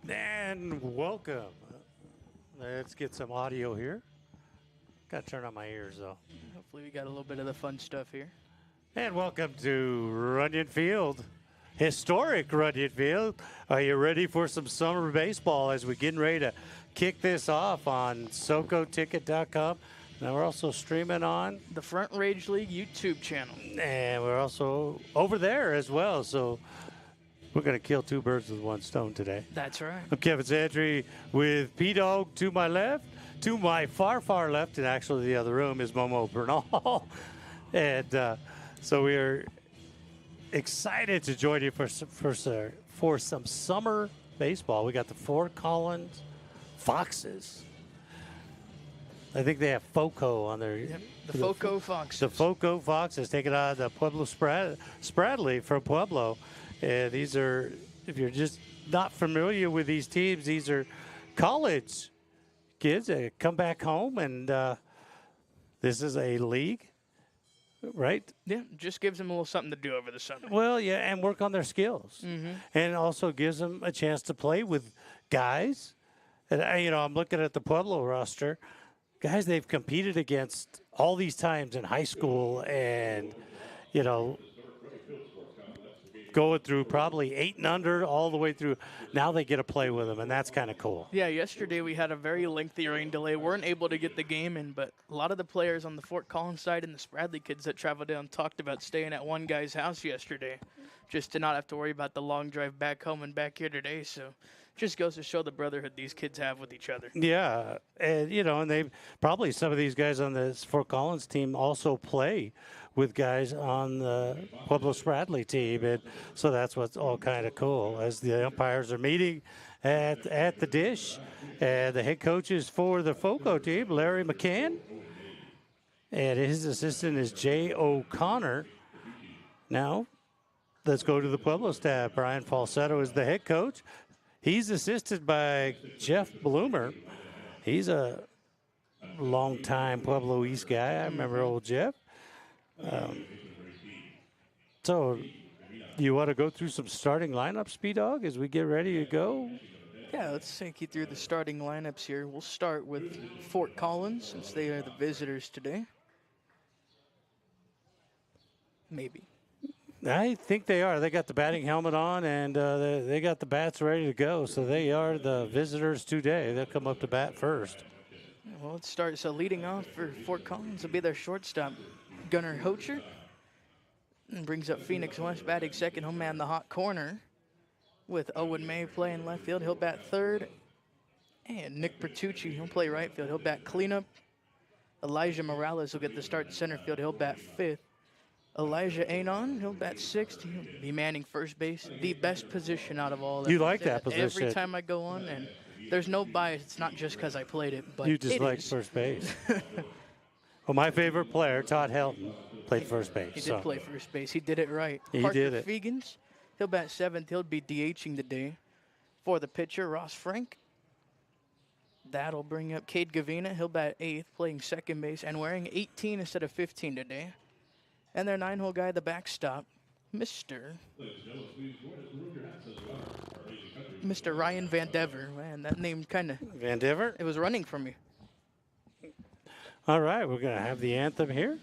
And welcome. Let's get some audio here. Got to turn on my ears though. Hopefully we got a little bit of the fun stuff here. And welcome to Runyon Field, historic Runyon Field. Are you ready for some summer baseball as we're getting ready to kick this off on SoCoTicket.com? Now we're also streaming on The Front Range League YouTube channel. and we're also over there as well. So we're going to kill two birds with one stone today. That's right. I'm Kevin Santry with P-Dog to my left. To my far, far left, and actually the other room, is Momo Bernal. And so we are excited to join you for some summer baseball. We got the Fort Collins Foxes. I think they have FOCO on their... Yep. The FOCO Foxes. The FOCO Foxes taking on the Pueblo Spradley from Pueblo. And these are, if you're just not familiar with these teams, these are college kids that come back home, and this is a league, right? Yeah, just gives them a little something to do over the summer. Well, yeah, and work on their skills. And also gives them a chance to play with guys. And, I'm looking at the Pueblo roster. Guys they've competed against all these times in high school and, going through probably 8 and under all the way through. Now they get to play with them, and that's kind of cool. Yeah, yesterday we had a very lengthy rain delay. Weren't able to get the game in, but a lot of the players on the Fort Collins side and the Spradley kids that traveled down talked about staying at one guy's house yesterday just to not have to worry about the long drive back home and back here today. So just goes to show the brotherhood these kids have with each other. Yeah, and, and they probably some of these guys on this Fort Collins team also play with guys on the Pueblo Spradley team, and so that's what's all kind of cool as the umpires are meeting at the dish, and the head coaches for the FOCO team, Larry McCann, and his assistant is Jay O'Connor. Now, let's go to the Pueblo staff. Brian Falsetto is the head coach. He's assisted by Jeff Bloomer. He's a longtime Pueblo East guy. I remember old Jeff. So you want to go through some starting lineups, P-Dog, as we get ready to go? Yeah, let's take you through the starting lineups here. We'll start with Fort Collins since they are the visitors today. Maybe. I think they are. They got the batting helmet on, and they got the bats ready to go. So they are the visitors today. They'll come up to bat first. Well, let's start. So leading off for Fort Collins will be their shortstop, Gunnar Hocher. And brings up Phoenix West batting second. He'll man the hot corner with Owen May playing left field. He'll bat third. And Nick Bertucci, he'll play right field. He'll bat cleanup. Elijah Morales will get the start center field. He'll bat fifth. Elijah Anon, he'll bat sixth. He'll be manning first base. The best position out of all of them. You like that position. Every time I go on, and there's no bias. It's not just because I played it, but you just like is. first base. Well, my favorite player, Todd Helton, played first base. He did play first base. He did it right. He Parker did it. Fegans, he'll bat seventh. He'll be DHing today. For the pitcher, Ross Frank. That'll bring up Cade Gavina. He'll bat eighth, playing second base, and wearing 18 instead of 15 today. And their 9-hole guy, the backstop, Mr. Ryan Van Dever. Man, that name kind of... Van Dever? It was running from me. All right, we're going to have the anthem here.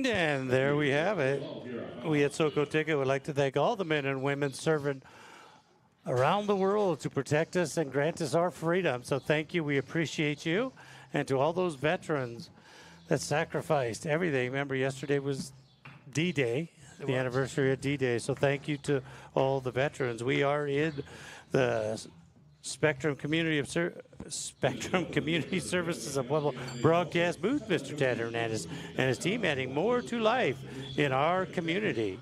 And there we have it. We at Soco Ticket would like to thank all the men and women serving around the world to protect us and grant us our freedom. So thank you. We appreciate you. And to all those veterans that sacrificed everything. Remember, yesterday was D-Day, the anniversary of D-Day. So thank you to all the veterans. We are in the Spectrum Community Services of Pueblo broadcast booth, Mr. Ted Hernandez and his team adding more to life in our community.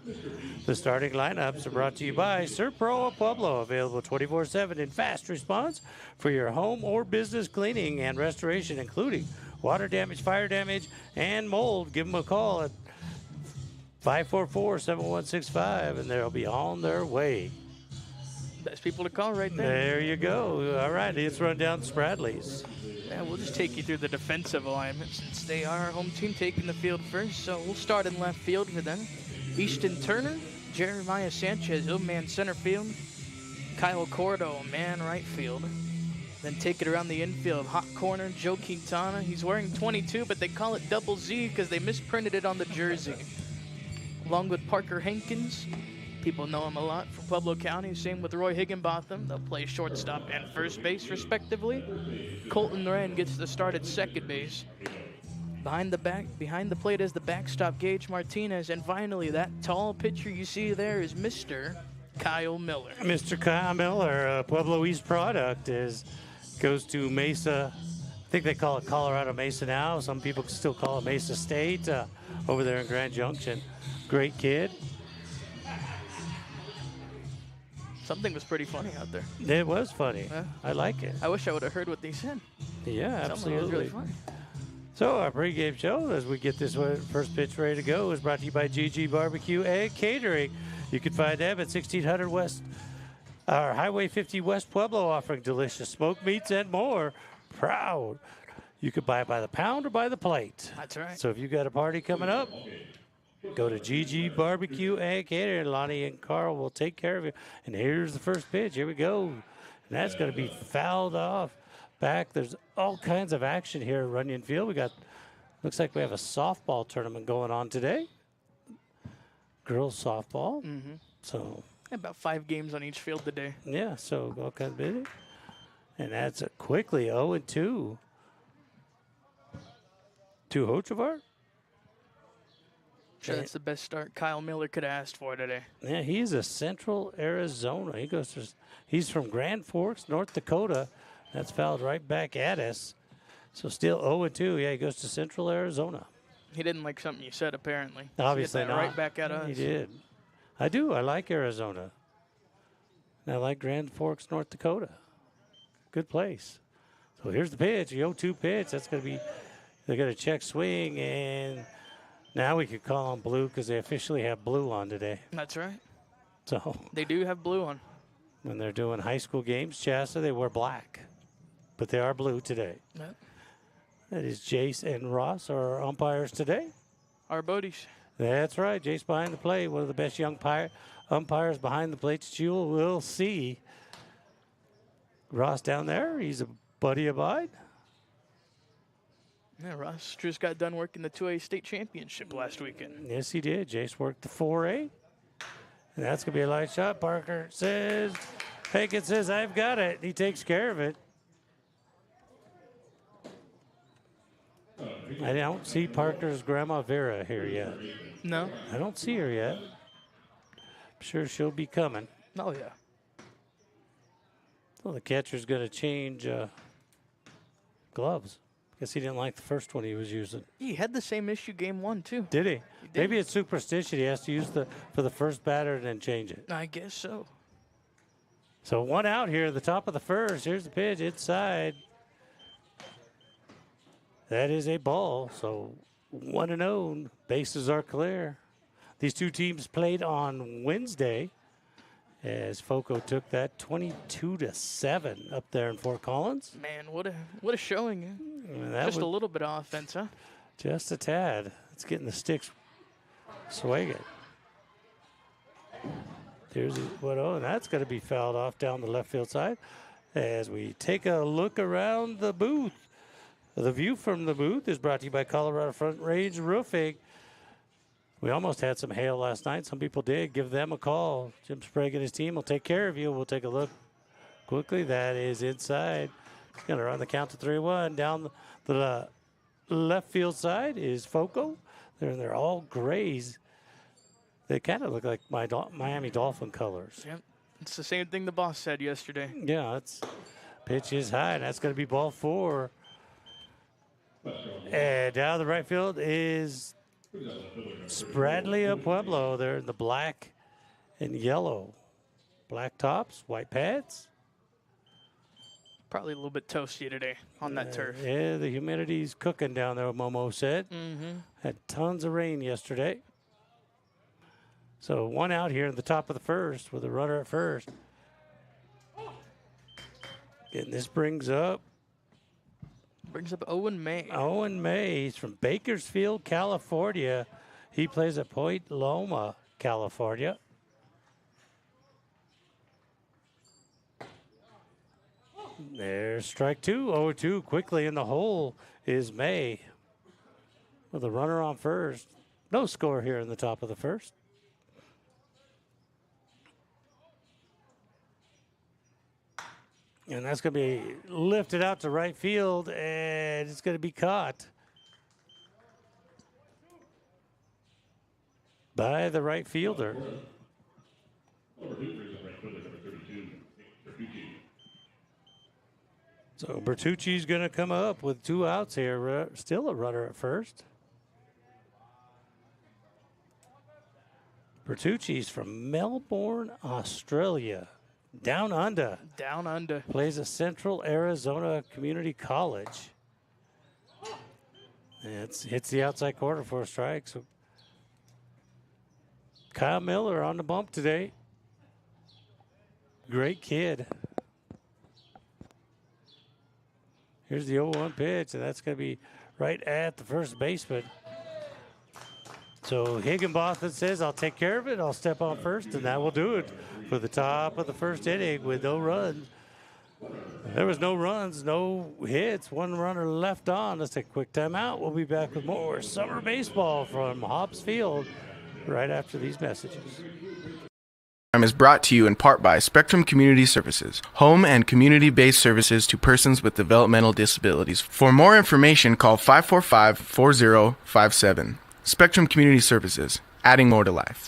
The starting lineups are brought to you by Serpro of Pueblo, available 24/7 in fast response for your home or business cleaning and restoration, including water damage, fire damage, and mold. Give them a call at 544-7165, and they'll be on their way. Best people to call right there. There you go. All right, let's run down Spradley's. Yeah, we'll just take you through the defensive alignment since they are our home team taking the field first. So we'll start in left field for them. Easton Turner, Jeremiah Sanchez, man center field. Kyle Cordo, man right field. Then take it around the infield. Hot corner, Joe Quintana. He's wearing 22, but they call it double Z because they misprinted it on the jersey. Along with Parker Hankins. People know him a lot from Pueblo County. Same with Roy Higginbotham. They'll play shortstop and first base, respectively. Colton Wren gets the start at second base. Behind the plate is the backstop, Gage Martinez. And finally, that tall pitcher you see there is Mr. Kyle Miller. Mr. Kyle Miller, Pueblo East product, goes to Mesa. I think they call it Colorado Mesa now. Some people still call it Mesa State over there in Grand Junction. Great kid. Something was pretty funny out there. It was funny. Yeah. I like it. I wish I would have heard what they said. Yeah, absolutely. Something was really funny. So our pregame show, as we get this first pitch ready to go, is brought to you by GG Barbecue and Catering. You can find them at 1600 West, Highway 50 West Pueblo, offering delicious smoked meats and more. Proud. You can buy it by the pound or by the plate. That's right. So if you've got a party coming up, go to GG Barbecue and Catering. Lonnie and Carl will take care of you. And here's the first pitch. Here we go. And that's going to be fouled off back. There's all kinds of action here at Runyon Field. Looks like we have a softball tournament going on today. Girls softball. Mm-hmm. So about 5 games on each field today. yeah, so all kinds of busy. And that's quickly 0-2 to Hochevar. Sure, that's the best start Kyle Miller could have asked for today. Yeah, he's a Central Arizona. He's from Grand Forks, North Dakota. That's fouled right back at us. So still 0-2. Yeah, he goes to Central Arizona. He didn't like something you said, apparently. Obviously He hit that not. right back at us. He did. I do. I like Arizona. And I like Grand Forks, North Dakota. Good place. So here's the pitch, the 0-2 pitch. That's going to be, they got a check swing, and now we could call them blue because they officially have blue on today. That's right. So they do have blue on. When they're doing high school games, Shasta, they wear black. But they are blue today. Yep. That is Jace and Ross, our umpires today. Our buddies. That's right. Jace behind the plate, one of the best young umpires behind the plate that you will see. Ross down there, he's a buddy of mine. Yeah, Ross just got done working the 2A state championship last weekend. Yes, he did. Jace worked the 4A. And that's going to be a light shot. Parker says, Hankins says, I've got it. He takes care of it. I don't see Parker's grandma Vera here yet. No? I don't see her yet. I'm sure she'll be coming. Oh, yeah. Well, the catcher's going to change gloves. Guess he didn't like the first one he was using. He had the same issue game 1, too. Did he? Did. Maybe it's superstition. He has to use for the first batter and then change it. I guess so. So 1 out here at the top of the first. Here's the pitch inside. That is a ball. So 1-0. Bases are clear. These two teams played on Wednesday as Foco took that 22-7 up there in Fort Collins. Man, what a showing. Just a little bit of offense, huh? Just a tad. It's getting the sticks swinging. There's and that's going to be fouled off down the left field side as we take a look around the booth. The view from the booth is brought to you by Colorado Front Range Roofing. We almost had some hail last night. Some people did. Give them a call. Jim Sprague and his team will take care of you. We'll take a look quickly. That is inside. He's going to run the count to 3-1. Down the left field side is Foco. They're all grays. They kind of look like Miami Dolphin colors. Yep. It's the same thing the boss said yesterday. Yeah, pitch is high. That's going to be ball 4. And down the right field is Spradley of Pueblo. They're in the black and yellow. Black tops, white pads. Probably a little bit toasty today on that turf. Yeah, the humidity's cooking down there, Momo said. Had tons of rain yesterday. So 1 out here in the top of the first with a runner at first. And this brings up Owen May. Owen May. He's from Bakersfield, California. He plays at Point Loma, California. There's strike 2. 0-2 quickly in the hole is May with a runner on first. No score here in the top of the first. And that's going to be lifted out to right field, and it's going to be caught by the right fielder. So Bertucci's going to come up with 2 outs here. Still a runner at first. Bertucci's from Melbourne, Australia. Down under. Down under. Plays at Central Arizona Community College. And hits the outside corner for a strike. So Kyle Miller on the bump today. Great kid. Here's the 0-1 pitch, and that's going to be right at the first baseman. So Higginbotham says, I'll take care of it. I'll step on first, and that will do it for the top of the first inning with no runs. There was no runs, no hits, 1 runner left on. Let's take a quick timeout. We'll be back with more summer baseball from Hobbs Field right after these messages. Is brought to you in part by Spectrum Community Services, home and community-based services to persons with developmental disabilities. For more information, call 545-4057. Spectrum Community Services, adding more to life.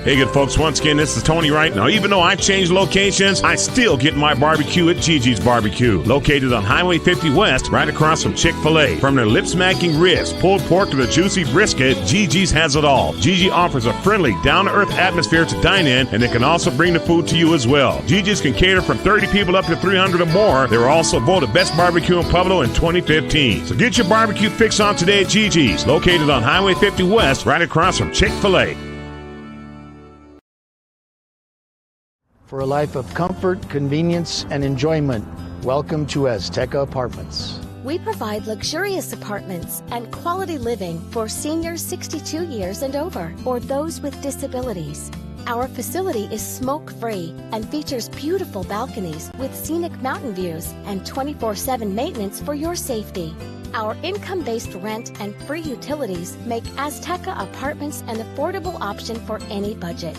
Hey, good folks, once again, this is Tony Wright. Now, even though I changed locations, I still get my barbecue at Gigi's Barbecue. Located on Highway 50 West, right across from Chick-fil-A. From their lip-smacking ribs, pulled pork to the juicy brisket, Gigi's has it all. Gigi offers a friendly, down-to-earth atmosphere to dine in, and they can also bring the food to you as well. Gigi's can cater from 30 people up to 300 or more. They were also voted Best Barbecue in Pueblo in 2015. So get your barbecue fix on today at Gigi's. Located on Highway 50 West, right across from Chick-fil-A. For a life of comfort, convenience, and enjoyment, welcome to Azteca Apartments. We provide luxurious apartments and quality living for seniors 62 years and over, or those with disabilities. Our facility is smoke-free and features beautiful balconies with scenic mountain views and 24/7 maintenance for your safety. Our income-based rent and free utilities make Azteca Apartments an affordable option for any budget.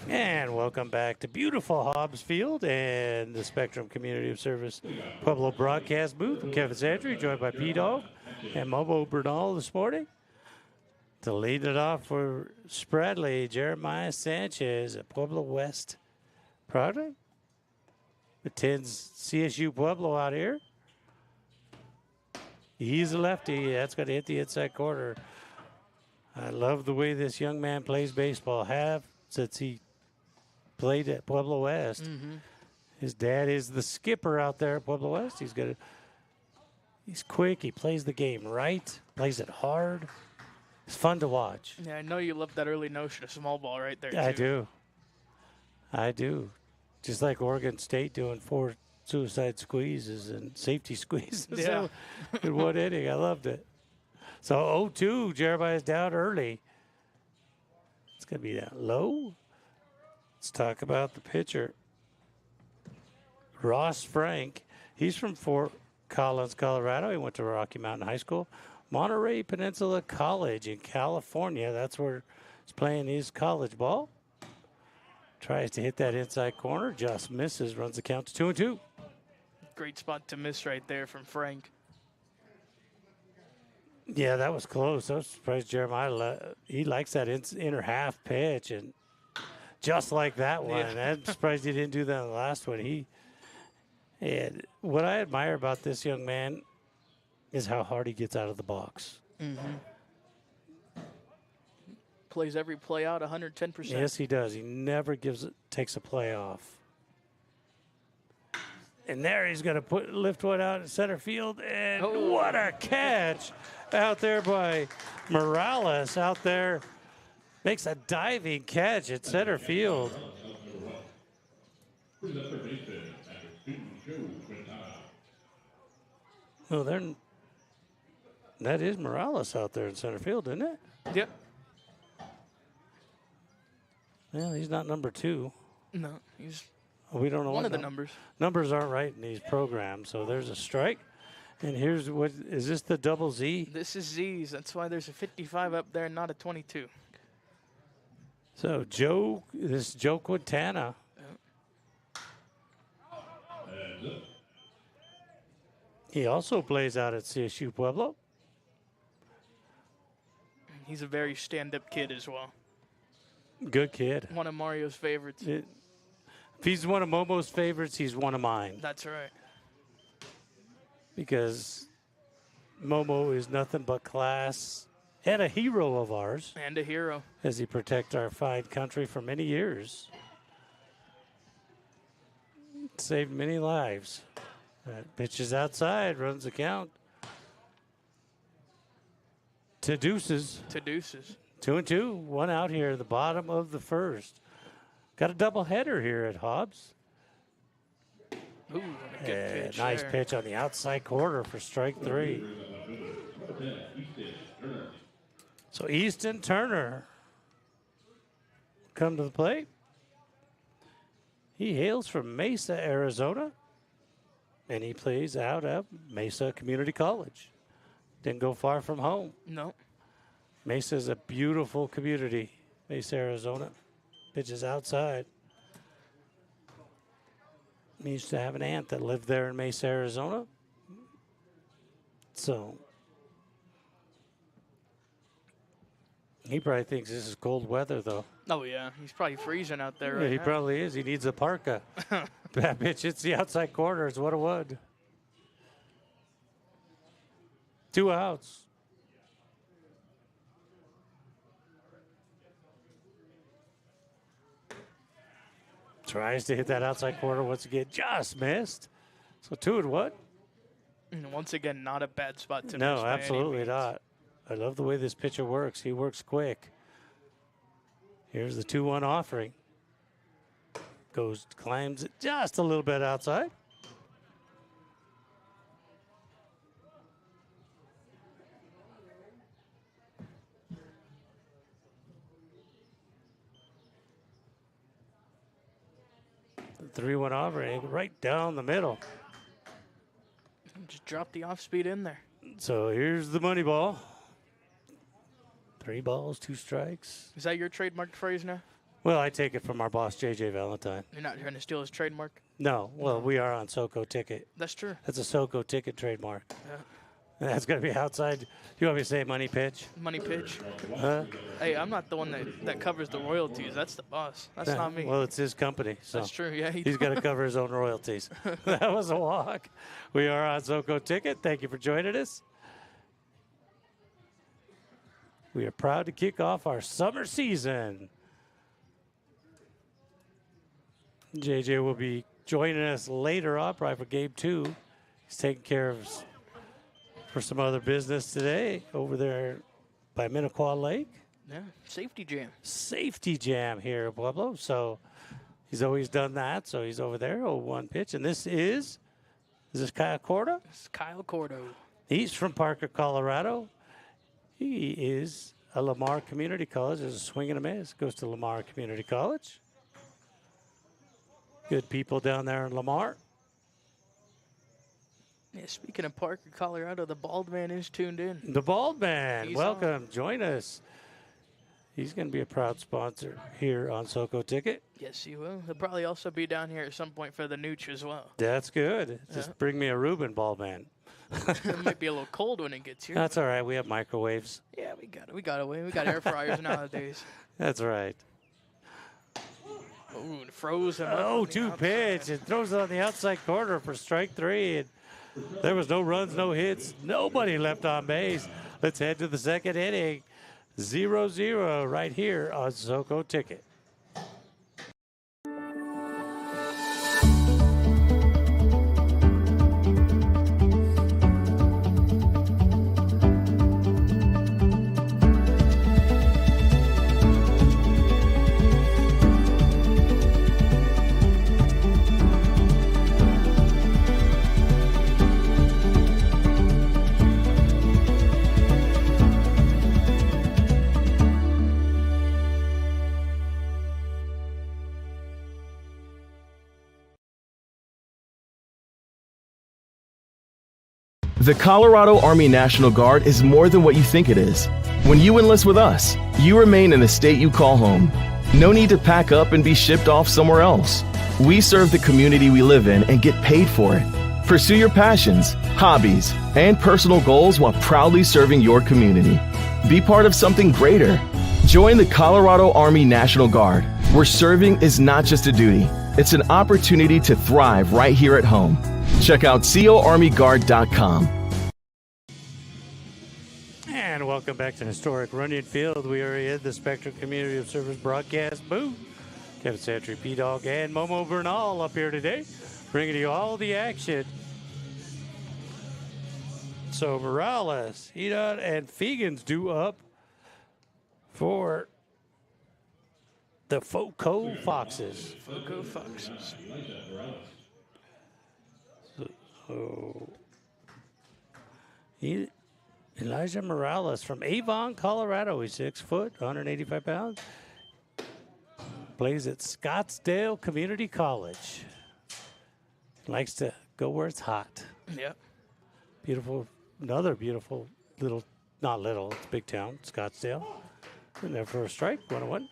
And welcome back to beautiful Hobbs Field and the Spectrum Community Service Pueblo broadcast booth. I'm Kevin Sandry, joined by P-Dog and Mobo Bernal this morning. To lead it off for Spradley, Jeremiah Sanchez at Pueblo West product. Attends CSU Pueblo out here. He's a lefty. That's going to hit the inside corner. I love the way this young man plays baseball. Have since he played at Pueblo West. His dad is the skipper out there at Pueblo West. He's quick. He plays the game right. Plays it hard. It's fun to watch. Yeah, I know you love that early notion of small ball right there, I do. Just like Oregon State doing 4 suicide squeezes and safety squeezes in 1 inning. I loved it. So 0-2, Jeremiah's down early. It's going to be that low. Let's talk about the pitcher. Ross Frank. He's from Fort Collins, Colorado. He went to Rocky Mountain High School. Monterey Peninsula College in California. That's where he's playing his college ball. Tries to hit that inside corner. Just misses. Runs the count to 2-2. Great spot to miss right there from Frank. Yeah, that was close. I was surprised Jeremiah, he likes that inner half pitch, and just like that one. Yeah. I'm surprised he didn't do that on the last one. And what I admire about this young man is how hard he gets out of the box. Plays every play out 110%. Yes, he does. He never takes a play off. And there he's going to lift one out in center field, and what a catch out there by Morales out there. Makes a diving catch at center field. Well, that is Morales out there in center field, isn't it? Yep. Well, he's not number 2. No, he's We don't know one what of the numbers. Numbers aren't right in these programs, so there's a strike. And here's what is this the double Z? This is Z's. That's why there's a 55 up there and not a 22. So this is Joe Quintana. He also plays out at CSU Pueblo. He's a very stand-up kid as well. Good kid. One of Mario's favorites. If he's one of Momo's favorites, he's one of mine. That's right. Because Momo is nothing but class and a hero of ours. And a hero. As he protects our fine country for many years. Saved many lives. Pitches outside, runs the count. To deuces. To deuces. 2-2, one out here at the bottom of the first. Got a double header here at Hobbs. Ooh, a good pitch Nice there. pitch on the outside corner for strike 3. So Easton Turner come to the plate. He hails from Mesa, Arizona, and he plays out at Mesa Community College. Didn't go far from home. No. Mesa is a beautiful community, Mesa, Arizona. Pitches outside. He used to have an aunt that lived there in Mesa, Arizona. So he probably thinks this is cold weather, though. Oh, yeah. He's probably freezing out there Yeah, right he now. probably is. He needs a parka. That pitch hits the outside corner. It's what it would. 2 outs. Tries to hit that outside corner once again. Just missed. So 2-1. And once again, not a bad spot to miss No, by any absolutely means. not. I love the way this pitcher works. He works quick. Here's the 2-1 offering. Climbs it just a little bit outside. The 3-1 offering right down the middle. Just drop the off speed in there. So here's the money ball. 3 balls, 2 strikes. Is that your trademark phrase now? Well, I take it from our boss, JJ Valentine. You're not trying to steal his trademark? No, well, we are on SoCo Ticket. That's true. That's a SoCo Ticket trademark. Yeah. And that's going to be outside. You want me to say money pitch? Money pitch. Huh? Hey, I'm not the one that covers the royalties. That's the boss. That's Yeah, not me. Well, it's his company. So That's true. Yeah, he's got to cover his own royalties. That was a walk. We are on SoCo Ticket. Thank you for joining us. We are proud to kick off our summer season. JJ will be joining us later on, probably for game 2. He's taking care of for some other business today over there by Minnequaw Lake. Yeah, safety jam. Safety jam here at Pueblo. So he's always done that. So he's over there. 0-1 pitch. And this is this Kyle Corda? It's Kyle Cordo. He's from Parker, Colorado. He is a Lamar Community College. There's a swing and a miss. Goes to Lamar Community College. Good people down there in Lamar. Yeah, speaking of Parker, Colorado, the bald man is tuned in. The Bald Man, He's welcome. Join us. He's going to be a proud sponsor here on SoCo Ticket. Yes, he will. He'll probably also be down here at some point for the Nooch as well. That's good. Just bring me a Reuben, Bald Man. It might be a little cold when it gets here. That's all right. We have microwaves. Yeah, we got it. We got away. We got air fryers nowadays. That's right. Ooh, and froze him up. Oh, on the 2 outside. pitch. It throws it on the outside corner for strike 3. And there was no runs, no hits. Nobody left on base. Let's head to the second inning. 0-0 right here on SoCo Ticket. The Colorado Army National Guard is more than what you think it is. When you enlist with us, you remain in the state you call home. No need to pack up and be shipped off somewhere else. We serve the community we live in and get paid for it. Pursue your passions, hobbies, and personal goals while proudly serving your community. Be part of something greater. Join the Colorado Army National Guard, where serving is not just a duty, it's an opportunity to thrive right here at home. Check out coarmyguard.com. And welcome back to historic Runyon Field. We are in the Spectrum Community of Service broadcast booth. Kevin Santry, P-Dog, and Momo Bernal up here today, bringing you all the action. So Morales, Edon, and Fegans due up for the FOCO Foxes. FOCO Foxes. So, Elijah Morales from Avon, Colorado. He's 6 foot, 185 pounds. Plays at Scottsdale Community College. Likes to go where it's hot. Yep. Beautiful, another beautiful little, not little, it's a big town, Scottsdale. In there for a strike, 101.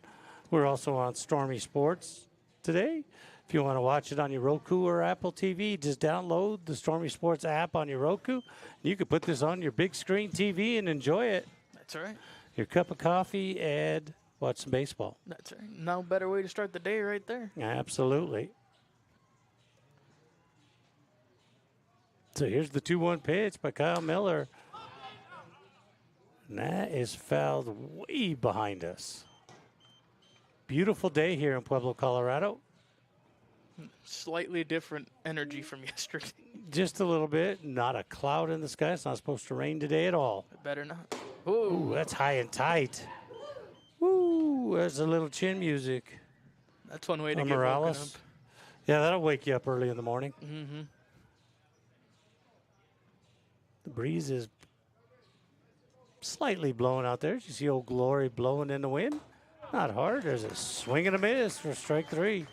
We're also on Stormy Sports today. If you want to watch it on your Roku or Apple TV, just download the Stormy Sports app on your Roku. You can put this on your big screen TV and enjoy it. That's right. Your cup of coffee and watch some baseball. That's right. No better way to start the day right there. Absolutely. So here's the 2-1 pitch by Kyle Miller. And that is fouled way behind us. Beautiful day here in Pueblo, Colorado. Slightly different energy from yesterday. Just a little bit. Not a cloud in the sky. It's not supposed to rain today at all. It better not. Ooh, that's high and tight. Ooh, there's a little chin music. That's one way to get Morales. woken up. Yeah, that'll wake you up early in the morning. Mm-hmm. The breeze is slightly blowing out there. You see Old Glory blowing in the wind. Not hard. There's a swing and a miss for strike 3.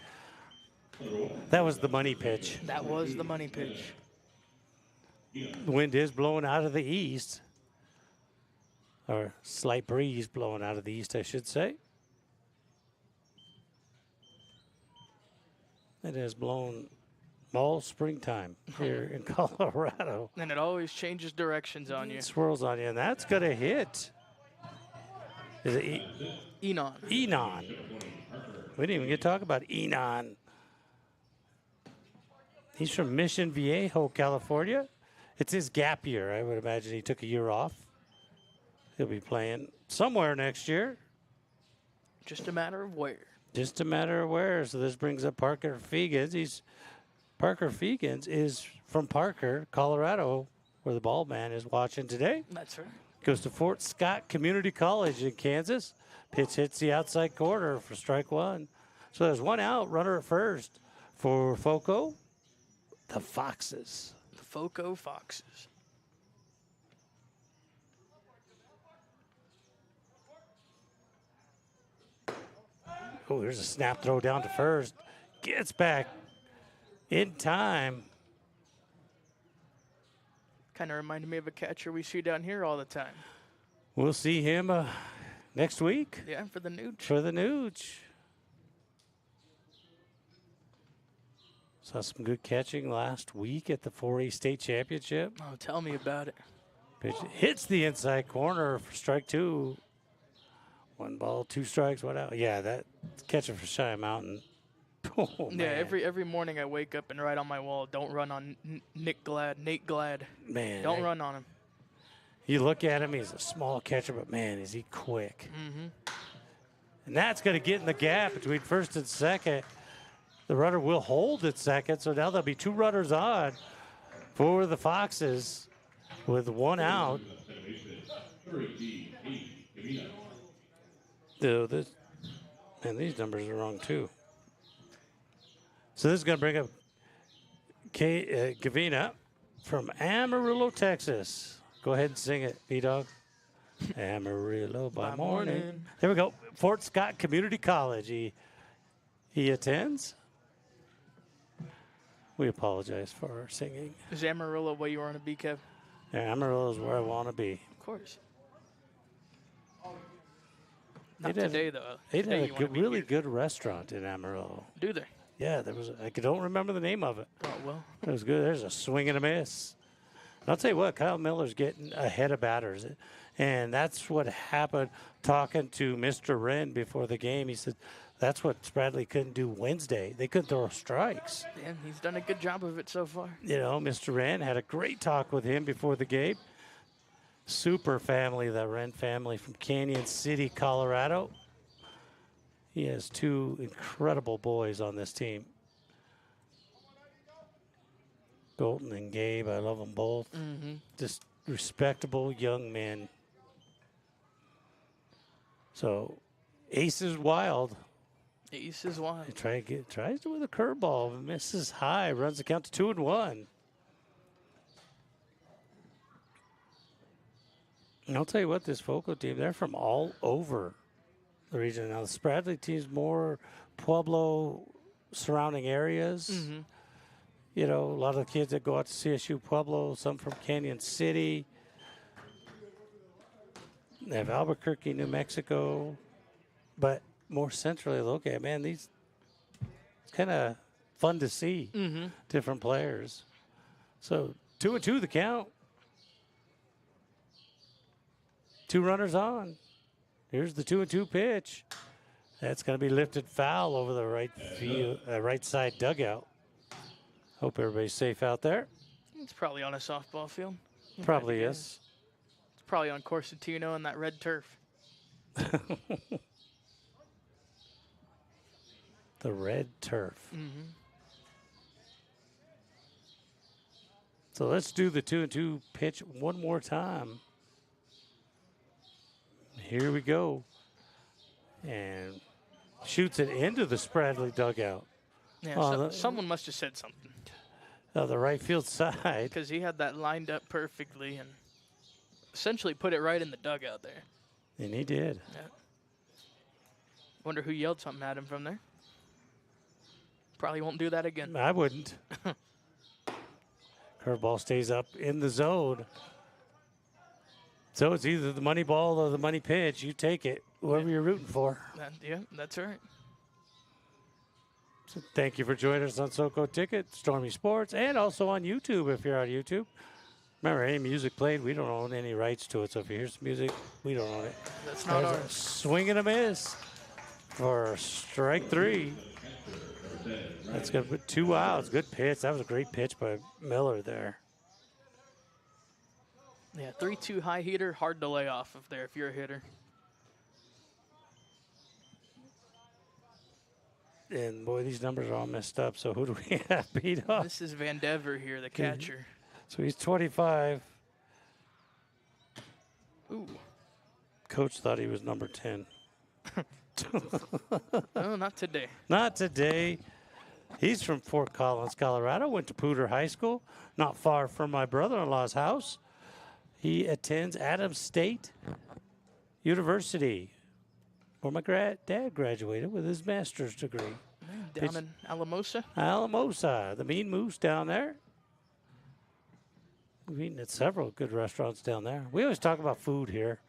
That was the money pitch. That was the money pitch. The wind is blowing out of the east. Or slight breeze blowing out of the east, I should say. It has blown all springtime here in Colorado. And it always changes directions on you. It swirls on you, and that's going to hit. Is it Enon. Enon? We didn't even get to talk about Enon. He's from Mission Viejo, California. It's his gap year. I would imagine he took a year off. He'll be playing somewhere next year. Just a matter of where. Just a matter of where. So this brings up Parker Fegans. Parker Fegans is from Parker, Colorado, where the bald man is watching today. That's right. Goes to Fort Scott Community College in Kansas. Pitch hits the outside corner for strike 1. So there's one out, runner at first for FOCO, the Foxes. The FOCO Foxes. Oh, here's a snap throw down to first. Gets back in time. Kind of reminded me of a catcher we see down here all the time. We'll see him next week. Yeah, for the Nooch. For the Nooch. Saw some good catching last week at the 4A state championship. Oh, tell me about it. Pitch hits the inside corner for strike 2. 1 ball, 2 strikes, 1 out. Yeah, that catcher for Shy Mountain. Oh, man. Yeah, every morning I wake up and write on my wall, don't run on Nate Glad. Man. Don't run on him. You look at him, he's a small catcher, but man, is he quick. And that's going to get in the gap between first and second. The runner will hold at second, so now there'll be 2 runners on for the Foxes with 1 out. These numbers are wrong too. So this is going to bring up Gavina from Amarillo, Texas. Go ahead and sing it, B-Dog. Amarillo by morning. There we go. Fort Scott Community College. He attends. We apologize for our singing. Is Amarillo where you want to be, Kev? Yeah, Amarillo is where I want to be. Of course. Not today, though. They had a really good restaurant in Amarillo. Do they? Yeah, there was. I don't remember the name of it. Oh, well. It was good. There's a swing and a miss. And I'll tell you what, Kyle Miller's getting ahead of batters. And that's what happened talking to Mr. Wren before the game. He said that's what Spradley couldn't do Wednesday. They couldn't throw strikes. Yeah, he's done a good job of it so far. You know, Mr. Wren had a great talk with him before the game. Super family, the Wren family from Canyon City, Colorado. He has 2 incredible boys on this team. Colton and Gabe, I love them both. Just respectable young men. So, Ace is wild. Ace is wild. He tries to with a curveball, misses high, runs the count to 2-1. And I'll tell you what, this Foco team, they're from all over the region. Now, the Spradley team's more Pueblo surrounding areas. You know, a lot of the kids that go out to CSU Pueblo, some from Canyon City. They have Albuquerque, New Mexico. But more centrally located, man, it's kind of fun to see different players. So 2-2 the count. 2 runners on. Here's the 2-2 pitch. That's going to be lifted foul over the right side dugout. Hope everybody's safe out there. It's probably on a softball field. Probably is. It's probably on Corsentino and that red turf. The red turf. So let's do the 2-2 pitch one more time. Here we go. And shoots it into the Spradley dugout. Yeah, someone must have said something. The right field side. Because he had that lined up perfectly and essentially put it right in the dugout there. And he did. Yeah. Wonder who yelled something at him from there. Probably won't do that again. I wouldn't. Curveball stays up in the zone. So it's either the money ball or the money pitch. You take it, whoever you're rooting for. Yeah, that's right. So thank you for joining us on SoCo Ticket, Stormy Sports, and also on YouTube if you're on YouTube. Remember, any music played, we don't own any rights to it. So if you hear some music, we don't own it. That's not There's ours. a swing and a miss for strike 3. That's going to put 2 outs. Good pitch. That was a great pitch by Miller there. Yeah, 3-2 high heater, hard to lay off of there if you're a hitter. And, boy, these numbers are all messed up. So who do we have beat up? This is Van Dever here, the catcher. So he's 25. Ooh. Coach thought he was number 10. Oh, not today. Not today. He's from Fort Collins, Colorado. Went to Poudre High School, not far from my brother-in-law's house. He attends Adams State University, where my dad graduated with his master's degree. Down in Alamosa? Alamosa, the Mean Moose down there. We've eaten at several good restaurants down there. We always talk about food here.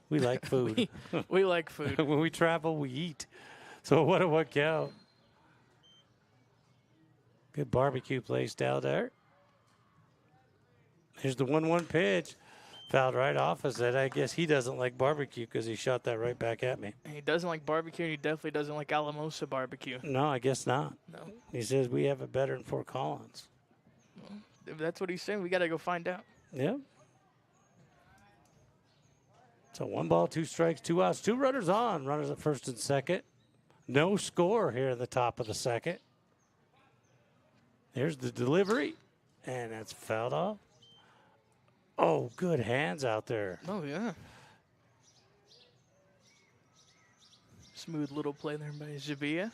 We like food. We like food. When we travel, we eat. So what count? Good barbecue place down there. Here's the 1-1 pitch. Fouled right off us. I guess he doesn't like barbecue because he shot that right back at me. He doesn't like barbecue, and he definitely doesn't like Alamosa barbecue. No, I guess not. No. He says we have it better in Fort Collins. If that's what he's saying, we got to go find out. Yep. So 1 ball, 2 strikes, 2 outs, 2 runners on. Runners at first and second. No score here in the top of the second. Here's the delivery, and that's fouled off. Oh, good hands out there. Oh, yeah. Smooth little play there by Zabia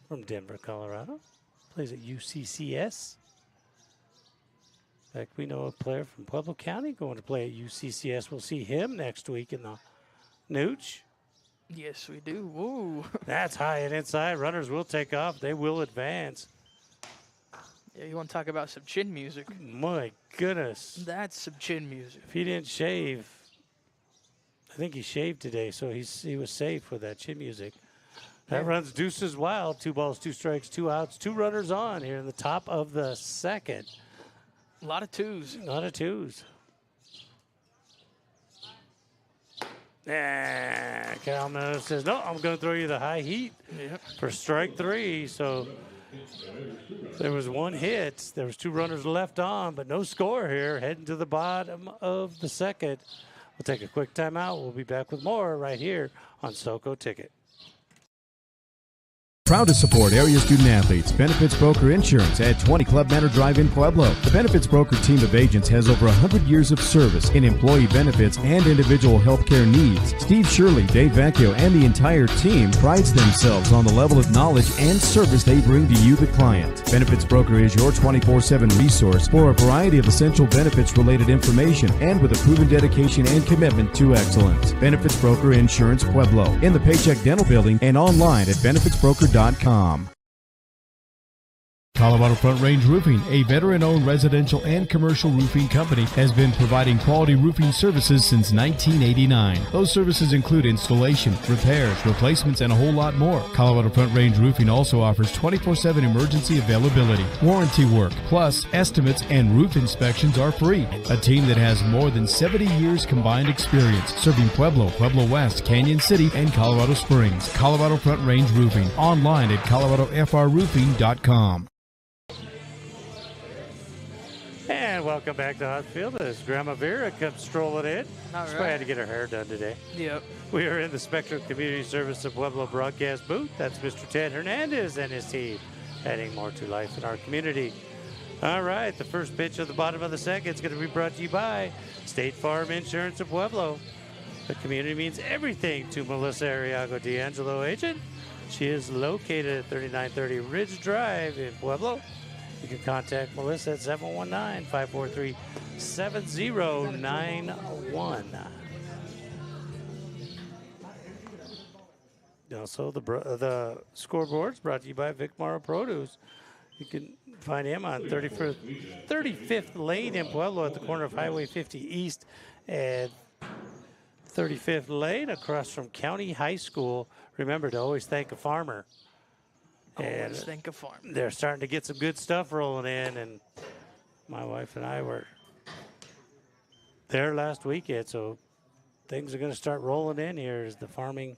from Denver, Colorado. Plays at UCCS. In fact, we know a player from Pueblo County going to play at UCCS. We'll see him next week in the Nooch. Yes, we do. Woo. That's high and inside. Runners will take off. They will advance. Yeah, you want to talk about some chin music? My goodness. That's some chin music. If he didn't shave, I think he shaved today, so he was safe with that chin music. That runs deuces wild. 2 balls, 2 strikes, 2 outs, 2 runners on here in the top of the second. A lot of twos. A lot of twos. Cal Miller says, no, I'm going to throw you the high heat for strike 3. So there was 1 hit. There was 2 runners left on, but no score here. Heading to the bottom of the second. We'll take a quick timeout. We'll be back with more right here on SoCo Ticket. Proud to support area student athletes. Benefits Broker Insurance at 20 Club Manor Drive in Pueblo. The Benefits Broker team of agents has over 100 years of service in employee benefits and individual health care needs. Steve Shirley, Dave Vecchio, and the entire team prides themselves on the level of knowledge and service they bring to you, the client. Benefits Broker is your 24/7 resource for a variety of essential benefits-related information and with a proven dedication and commitment to excellence. Benefits Broker Insurance Pueblo in the Paycheck Dental Building and online at benefitsbroker.com. Colorado Front Range Roofing, a veteran-owned residential and commercial roofing company, has been providing quality roofing services since 1989. Those services include installation, repairs, replacements, and a whole lot more. Colorado Front Range Roofing also offers 24/7 emergency availability, warranty work, plus estimates and roof inspections are free. A team that has more than 70 years combined experience serving Pueblo, Pueblo West, Canyon City, and Colorado Springs. Colorado Front Range Roofing, online at coloradofrroofing.com. And welcome back to Hotfield as Grandma Vera comes strolling in. All She right. probably had to get her hair done today. Yep. We are in the Spectrum Community Service of Pueblo broadcast booth. That's Mr. Ted Hernandez and his team, adding more to life in our community. All right, the first pitch of the bottom of the second is going to be brought to you by State Farm Insurance of Pueblo. The community means everything to Melissa Arriago D'Angelo, agent. She is located at 3930 Ridge Drive in Pueblo. You can contact Melissa at 719-543-7091. Also, the scoreboard's brought to you by Vic Morrow Produce. You can find him on 35th Lane in Pueblo at the corner of Highway 50 East and 35th Lane across from County High School. Remember to always thank a farmer. Always think of farm. They're starting to get some good stuff rolling in, and my wife and I were there last weekend, so things are going to start rolling in here as the farming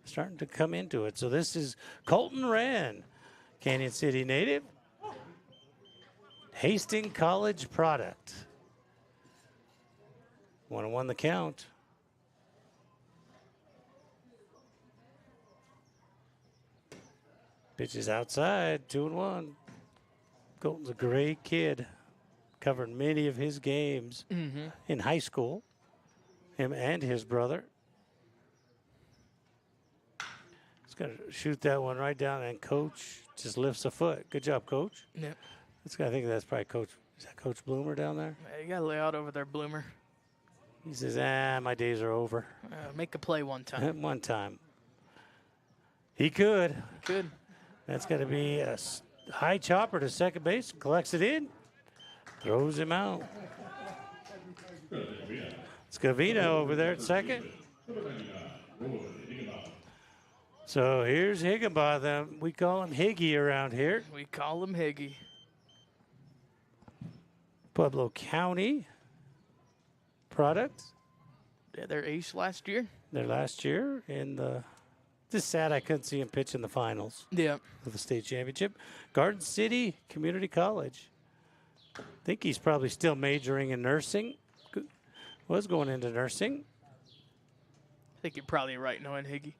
is starting to come into it. So this is Colton Wren, Canyon City native, Hastings College product. 1-1 the count. Pitch is outside, 2-1. Colton's a great kid. Covered many of his games in high school, him and his brother. He's going to shoot that one right down, and Coach just lifts a foot. Good job, Coach. Yep. I think that's probably Coach. Is that Coach Bloomer down there? You got to lay out over there, Bloomer. He says, my days are over. Make a play one time. One time. He could. Good. That's going to be a high chopper to second base, collects it in, throws him out. Scavino over there at second. So here's Higginbotham. We call him Higgy around here. We call him Higgy. Pueblo County product. Yeah, their ace last year. Their last year in the. Just sad I couldn't see him pitch in the finals. Yeah. Of the state championship. Garden City Community College. I think he's probably still majoring in nursing. Was going into nursing. I think you're probably right knowing Higgy.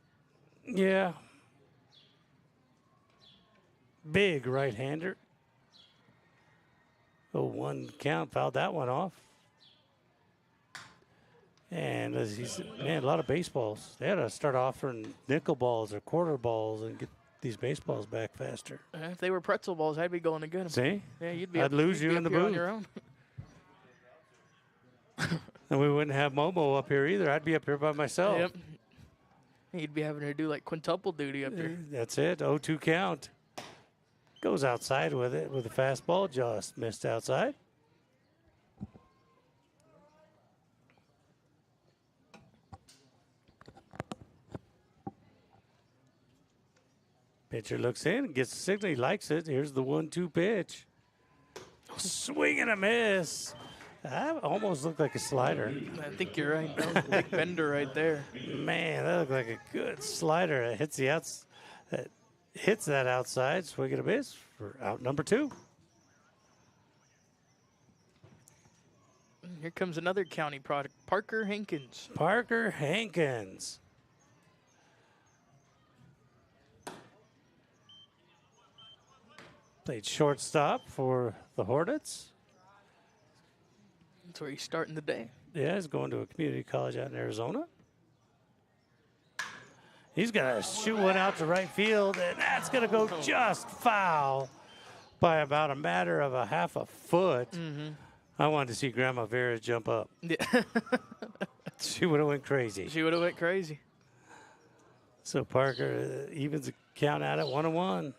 Yeah. Big right-hander. Oh, one count, fouled that one off. And as he said, man, a lot of baseballs. They had to start offering nickel balls or quarter balls and get these baseballs back faster. If they were pretzel balls, I'd be going to get them. See? Yeah, you'd be. I'd lose you in the here on booth. your own. And we wouldn't have Momo up here either. I'd be up here by myself. Yep. You'd be having to do like quintuple duty up there. That's it. 0-2 count. Goes outside with it with a fastball. Just missed outside. Pitcher looks in, gets the signal. He likes it. Here's the 1-2 pitch. Swing and a miss. That almost looked like a slider. I think you're right. That was a big bender right there. Man, that looked like a good slider. That hits the outs. That hits that outside. Swing and a miss for out number 2. Here comes another county product, Parker Hankins. Parker Hankins. Played shortstop for the Hornets. That's where he's starting the day. Yeah, he's going to a community college out in Arizona. He's going to shoot one out to right field, and that's going to go just foul by about a matter of a half a foot. I wanted to see Grandma Vera jump up. Yeah. She would have went crazy. She would have went crazy. So Parker evens the count out at 1-1.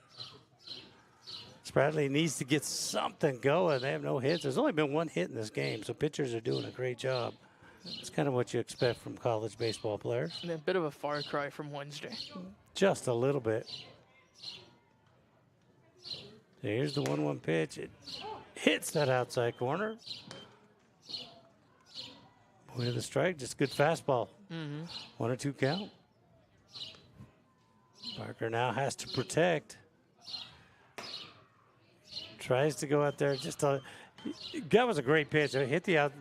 Spradley needs to get something going. They have no hits. There's only been one hit in this game, so pitchers are doing a great job. It's kind of what you expect from college baseball players. And a bit of a far cry from Wednesday. Just a little bit. Here's the 1-1 pitch. It hits that outside corner. With a strike, just good fastball. 1-2 count. Parker now has to protect. Tries to go out there. That was a great pitch. It hit the out.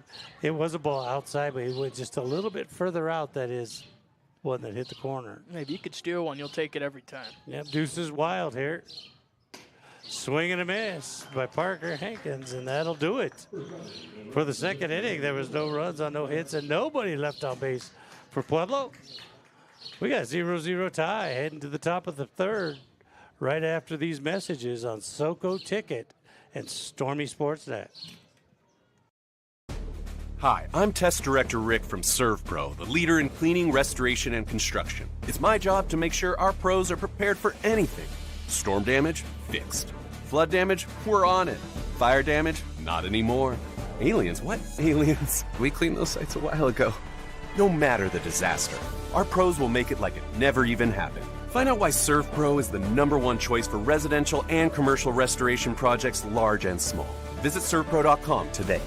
It was a ball outside, but it went just a little bit further out. That is one that hit the corner. If you could steal one, you'll take it every time. Yep, Deuce is wild here. Swing and a miss by Parker Hankins, and that'll do it. For the second inning, there was no runs on no hits, and nobody left on base for Pueblo. We got 0-0 tie heading to the top of the third right after these messages on SoCo Ticket and Stormy Sportsnet. Hi, I'm Test Director Rick from ServPro, the leader in cleaning, restoration, and construction. It's my job to make sure our pros are prepared for anything. Storm damage? Fixed. Flood damage? We're on it. Fire damage? Not anymore. Aliens? What? Aliens? We cleaned those sites a while ago. No matter the disaster, our pros will make it like it never even happened. Find out why ServPro is the #1 choice for residential and commercial restoration projects large and small. Visit servpro.com today.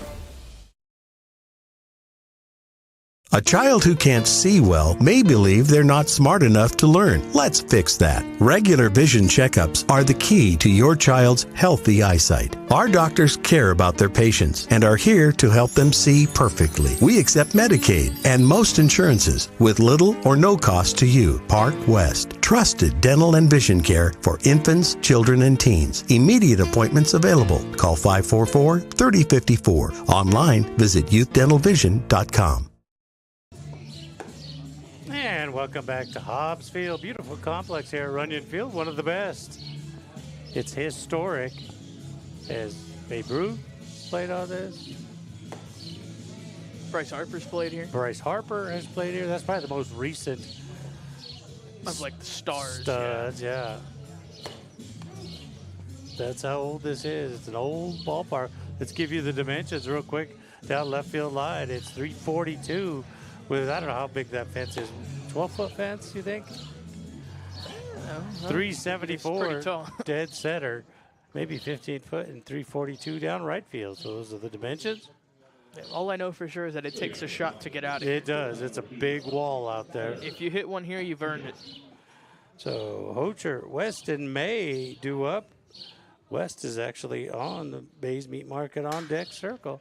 A child who can't see well may believe they're not smart enough to learn. Let's fix that. Regular vision checkups are the key to your child's healthy eyesight. Our doctors care about their patients and are here to help them see perfectly. We accept Medicaid and most insurances with little or no cost to you. Park West. Trusted dental and vision care for infants, children, and teens. Immediate appointments available. Call 544-3054. Online, visit youthdentalvision.com. And welcome back to Hobbs Field. Beautiful complex here at Runyon Field, one of the best. It's historic, as Babe Ruth played on this. Bryce Harper's played here. Bryce Harper has played here. That's probably the most recent. Of like the stars. Studs, yeah. That's how old this is. It's an old ballpark. Let's give you the dimensions real quick. Down left field line, it's 342 with, I don't know how big that fence is. 12-foot fence, you think? 374 pretty tall. dead center. Maybe 15 foot and 342 down right field. So those are the dimensions. All I know for sure is that it takes a shot to get out of here. It does. It's a big wall out there. If you hit one here, you've earned it. So Hocher, West, and May due up. West is actually on the Bays Meat Market on deck circle.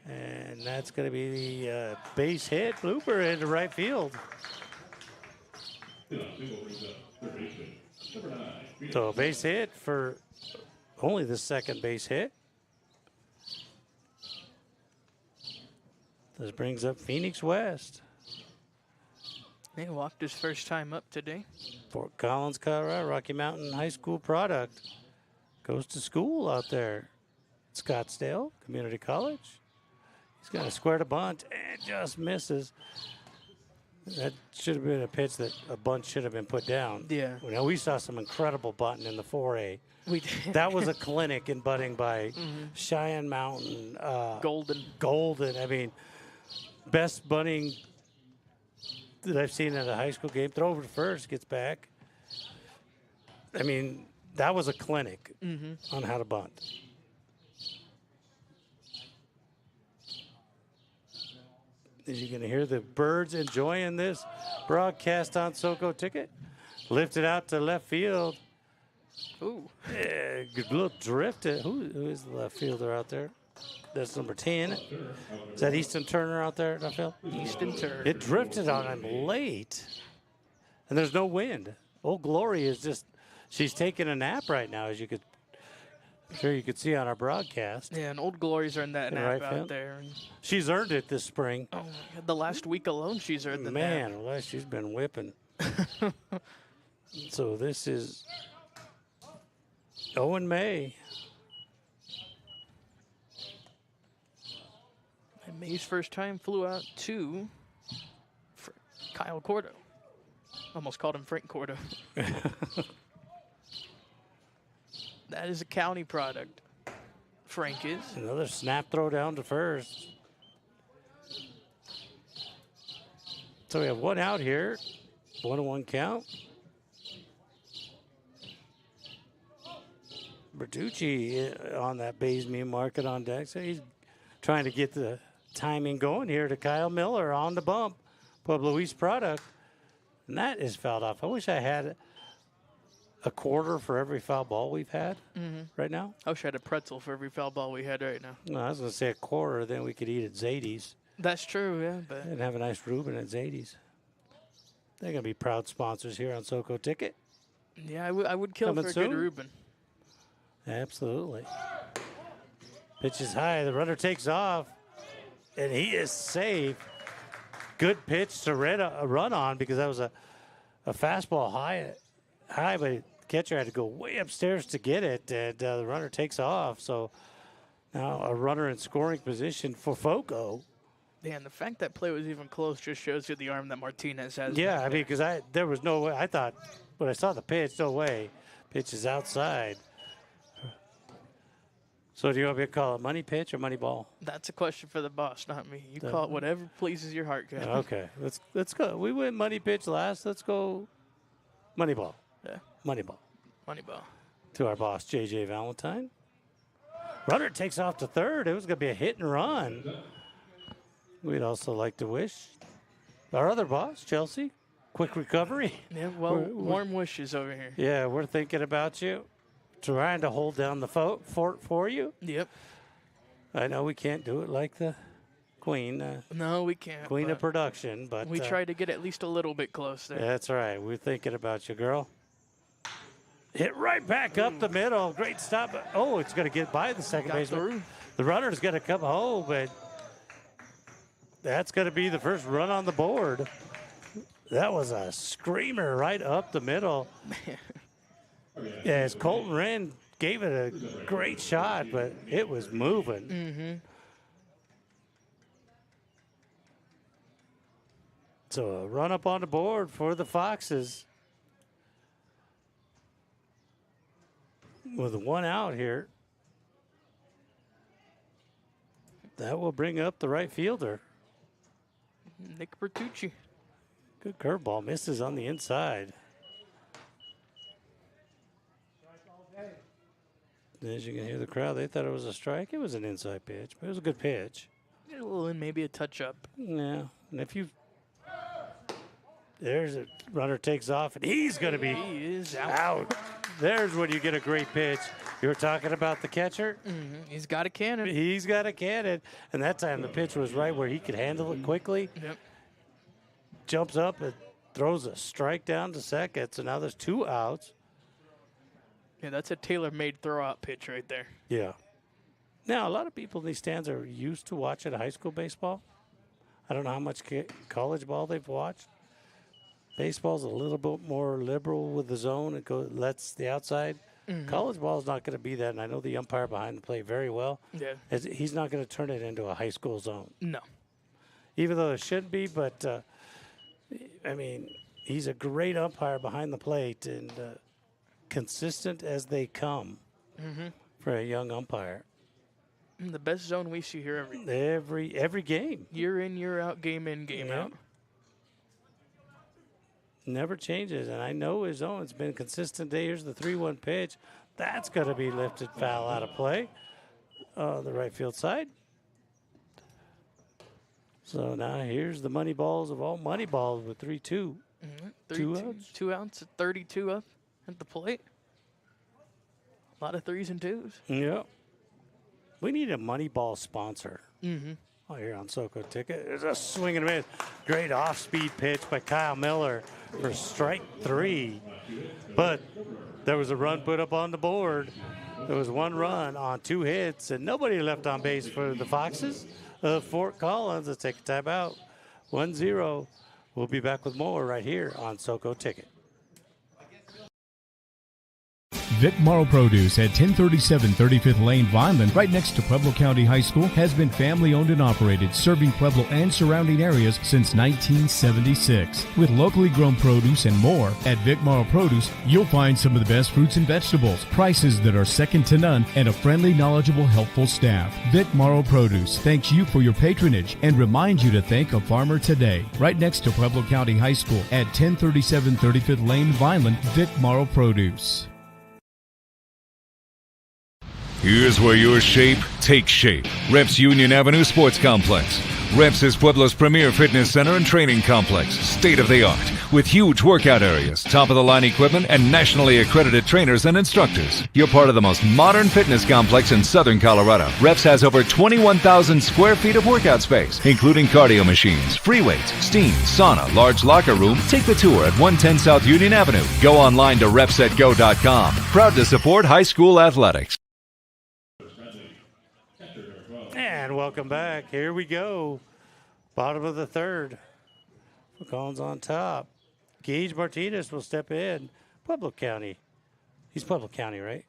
And that's going to be the base hit blooper into right field. So a base hit for only the second base hit. This brings up Phoenix West. He walked his first time up today. Fort Collins, Colorado, Rocky Mountain High School product. Goes to school out there. Scottsdale Community College. He's got a square to bunt and just misses. That should have been a pitch that a bunt should have been put down. Yeah. Now, we saw some incredible bunting in the 4A. We did. That was a clinic in butting by Cheyenne Mountain. Golden. I mean, best bunting that I've seen at a high school game. Throw over to first, gets back. I mean, that was a clinic on how to bunt. As you're going to hear the birds enjoying this broadcast on SoCo Ticket. Lifted out to left field. Ooh. Yeah, good little drift. Who is the left fielder out there? That's number 10. Is that Easton Turner out there at left field? Easton Turner. It drifted on him late. And there's no wind. Old Glory is just, she's taking a nap right now, as you could, I'm sure you could see on our broadcast. Yeah, and Old Glories are in that nap right out field. there. She's earned it this spring. Oh, my God. The last week alone, she's earned the nap. Man, well, she's been whipping. So this is Owen May. And May's first time flew out to Kyle Cordo. Almost called him Frank Cordo. That is a county product. Frank is. Another snap throw down to first. So we have one out here. 1-1 count. Bertucci on that Bays Meat Market on deck. So he's trying to get the timing going here to Kyle Miller on the bump. Pueblo East product. And that is fouled off. I wish I had a quarter for every foul ball we've had right now. I wish I had a pretzel for every foul ball we had right now. No, I was going to say a quarter, then we could eat at Zadie's. That's true, yeah. But And have a nice Reuben at Zadie's. They're going to be proud sponsors here on SoCo Ticket. yeah, I would kill Coming for a soon? good Reuben. Absolutely. Pitch is high. The runner takes off, and he is safe. Good pitch to run on because that was a fastball high, but the catcher had to go way upstairs to get it, and the runner takes off. So now a runner in scoring position for FOCO. Yeah, and the fact that play was even close just shows you the arm that Martinez has. Yeah, I mean, because there was no way. I thought when I saw the pitch, no way. Pitch is outside. So do you want me to call it money pitch or money ball? That's a question for the boss, not me. You call it whatever pleases your heart, guy. Okay, let's go. We went money pitch last. Let's go money ball. Yeah, Money ball. money ball. To our boss, J.J. Valentine. Runner takes off to third. It was going to be a hit and run. We'd also like to wish our other boss, Chelsea, quick recovery. Yeah, well, warm wishes over here. Yeah, we're thinking about you. Trying to hold down the fort for you. Yep. I know we can't do it like the queen. No, we can't. Queen but of production, but we tried to get at least a little bit close there. That's right. We're thinking about you, girl. Hit right back up the middle. Great stop. Oh, it's going to get by the second baseman. The runner's going to come home, but that's going to be the first run on the board. That was a screamer right up the middle. As Colton Wren gave it a great shot, but it was moving. So a run up on the board for the Foxes. with 1 out here. That will bring up the right fielder. Nick Bertucci. Good curveball. Misses on the inside. As you can hear the crowd, they thought it was a strike. It was an inside pitch, but it was a good pitch. Well, and maybe a touch-up. Yeah, and if you... There's a runner takes off, and he's going to be He is out. There's when you get a great pitch. You were talking about the catcher. He's got a cannon. He's got a cannon. And that time the pitch was right where he could handle it quickly. Yep. Jumps up and throws a strike down to second. So now there's 2 outs. Yeah, that's a tailor-made throw-out pitch right there. Yeah. Now, a lot of people in these stands are used to watching high school baseball. I don't know how much college ball they've watched. Baseball's a little bit more liberal with the zone. It lets the outside. College ball is not going to be that, and I know the umpire behind the plate very well. Yeah. He's not going to turn it into a high school zone. No. Even though it should be, but, I mean, he's a great umpire behind the plate and consistent as they come for a young umpire. The best zone we see here Every game. Year in, year out, game in, game out. Never changes, and I know his own. It's been consistent. Here's the 3-1 pitch. That's going to be lifted foul out of play on the right field side. So now here's the money balls of all money balls with 3-2. 2 outs. 2 outs, 32 up at the plate. A lot of 3s and 2s. Yeah. We need a money ball sponsor. Oh, here on SoCo Ticket. There's a swing and a miss. Great off-speed pitch by Kyle Miller for strike 3. But there was a run put up on the board. There was 1 run on 2 hits, and nobody left on base for the Foxes of Fort Collins. Let's take a timeout. 1-0. We'll be back with more right here on SoCo Ticket. Vic Morrow Produce at 1037 35th Lane, Vineland, right next to Pueblo County High School, has been family-owned and operated, serving Pueblo and surrounding areas since 1976. With locally grown produce and more, at Vic Morrow Produce, you'll find some of the best fruits and vegetables, prices that are second to none, and a friendly, knowledgeable, helpful staff. Vic Morrow Produce thanks you for your patronage and reminds you to thank a farmer today. Right next to Pueblo County High School at 1037 35th Lane, Vineland, Vic Morrow Produce. Here's where your shape takes shape. Reps Union Avenue Sports Complex. Reps is Pueblo's premier fitness center and training complex, state-of-the-art, with huge workout areas, top-of-the-line equipment, and nationally accredited trainers and instructors. You're part of the most modern fitness complex in southern Colorado. Reps has over 21,000 square feet of workout space, including cardio machines, free weights, steam, sauna, large locker room. Take the tour at 110 South Union Avenue. Go online to repsetgo.com. Proud to support high school athletics. And welcome back. Here we go. Bottom of the third. Collins on top. Gage Martinez will step in. Pueblo County. He's Pueblo County, right?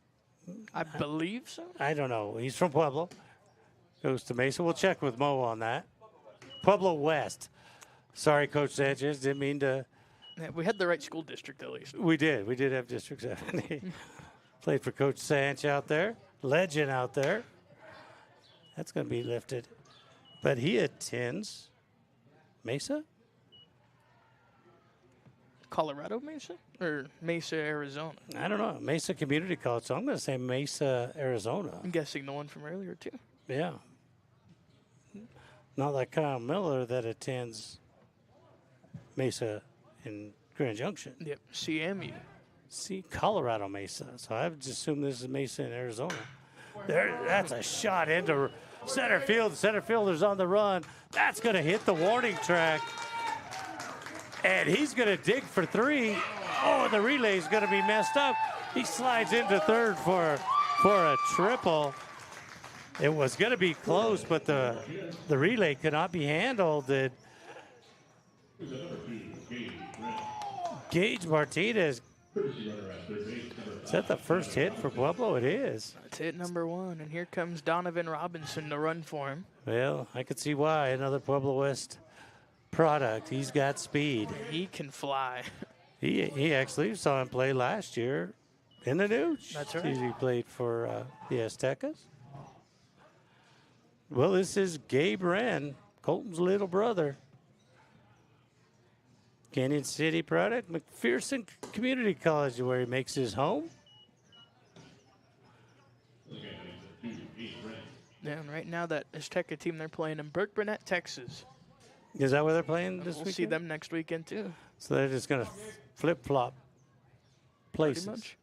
I believe so. I don't know. He's from Pueblo. Goes to Mesa. We'll check with Mo on that. Pueblo West. Sorry, Coach Sanchez. Didn't mean to. Yeah, we had the right school district at least. We did. We did have District 7. Played for Coach Sanch out there. Legend out there. That's going to be lifted. But he attends Mesa? Colorado Mesa? Or Mesa, Arizona? I don't know. Mesa Community College. So I'm going to say Mesa, Arizona. I'm guessing the one from earlier, too. Yeah. Not like Kyle Miller that attends Mesa in Grand Junction. Yep, CMU. See, Colorado Mesa. So I would just assume this is Mesa in Arizona. That's a shot into center field. The center fielder's on the run. That's going to hit the warning track. And he's going to dig for 3. Oh, the relay is going to be messed up. He slides into third for a triple. It was going to be close, but the relay could not be handled. Gage Martinez. Is that the first hit for Pueblo? It is. That's hit number 1, and here comes Donovan Robinson to run for him. Well, I could see why. Another Pueblo West product. He's got speed. He can fly. He actually saw him play last year in the news. That's right. He played for the Aztecas. Well, this is Gabe Wren, Colton's little brother. Canyon City product, McPherson Community College, where he makes his home. Yeah, and right now that Azteca team, they're playing in Burke Burnett, Texas. Is that where they're playing this We'll weekend? see them next weekend, too. So they're just going to flip-flop places. Pretty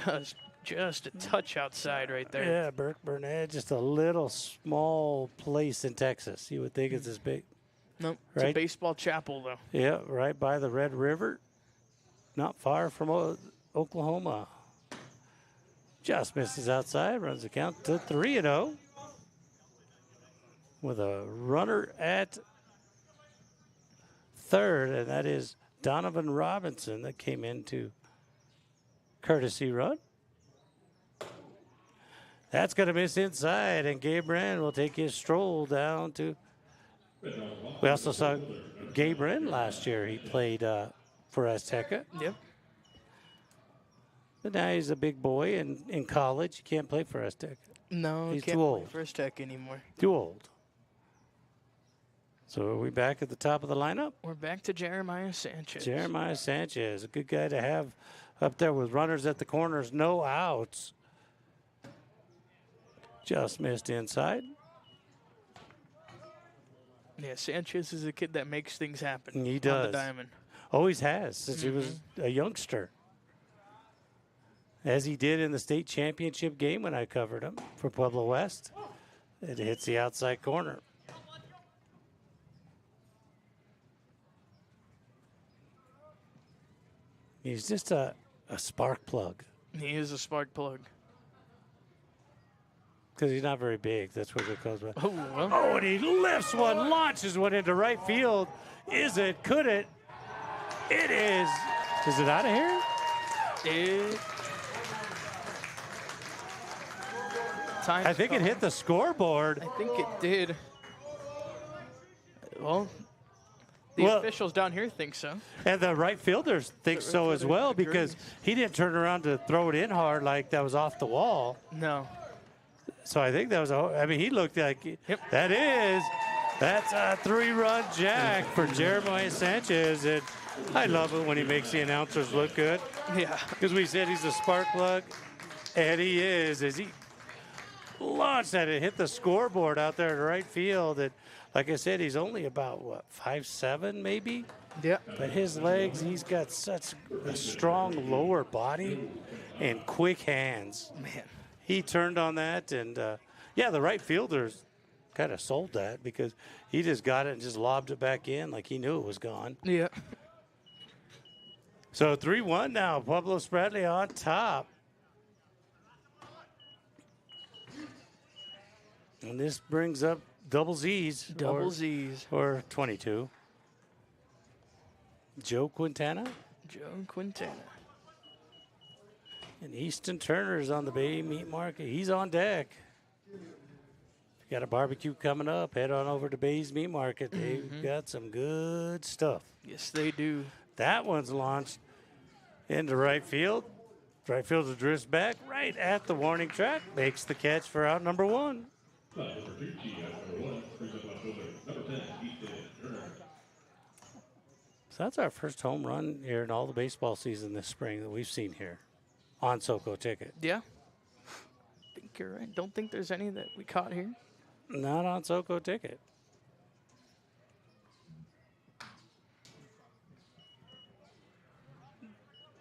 much. Just a touch outside right there. Yeah, Burke Burnett, just a little small place in Texas. You would think it's this big. Nope, it's a baseball chapel, though. Yeah, right by the Red River, not far from Oklahoma. Just misses outside, runs the count to 3-0 with a runner at third, and that is Donovan Robinson that came into courtesy run. That's going to miss inside, and Gabe Wren will take his stroll down to. We also saw Gabe Wren last year. He played for Azteca. Yep. But now he's a big boy, and in college, he can't play for Azteca. No, he's can't too old. play for Azteca anymore. Too old. So are we back at the top of the lineup? We're back to Jeremiah Sanchez. Jeremiah Sanchez, a good guy to have up there with runners at the corners, no outs. Just missed inside. Yeah, Sanchez is a kid that makes things happen. He does. On the diamond. Always has since he was a youngster. As he did in the state championship game when I covered him for Pueblo West. It hits the outside corner. He's just a spark plug. He is a spark plug. Because he's not very big. That's what it calls. Oh, well. Oh, and he lifts one, launches one into right field. Is it? Could it? It is. Is it out of here? I think it hit the scoreboard. I think it did. Well, the officials down here think so. And the right fielders think so as well, because he didn't turn around to throw it in hard like that was off the wall. No. So I think that was he looked like, that's a 3-run jack for Jeremiah Sanchez. And I love it when he makes the announcers look good. Yeah. Because we said he's a spark plug, and he is. As he launched that, it hit the scoreboard out there in right field. And like I said, he's only about, 5'7", maybe? Yeah. But his legs, he's got such a strong lower body and quick hands. Man. He turned on that, and, the right fielders kind of sold that because he just got it and just lobbed it back in like he knew it was gone. Yeah. So 3-1 now. Pueblo Spradley on top. And this brings up double Z's. Double Z's. Or 22. Joe Quintana. Joe Quintana. And Easton Turner's on the Bay Meat Market. He's on deck. If you got a barbecue coming up, head on over to Bay's Meat Market. They've got some good stuff. Yes, they do. That one's launched into right field. Right fielder drifts back right at the warning track. Makes the catch for out number 1. So that's our first home run here in all the baseball season this spring that we've seen here on SoCo Ticket. Yeah. I think you're right. Don't think there's any that we caught here. Not on SoCo Ticket.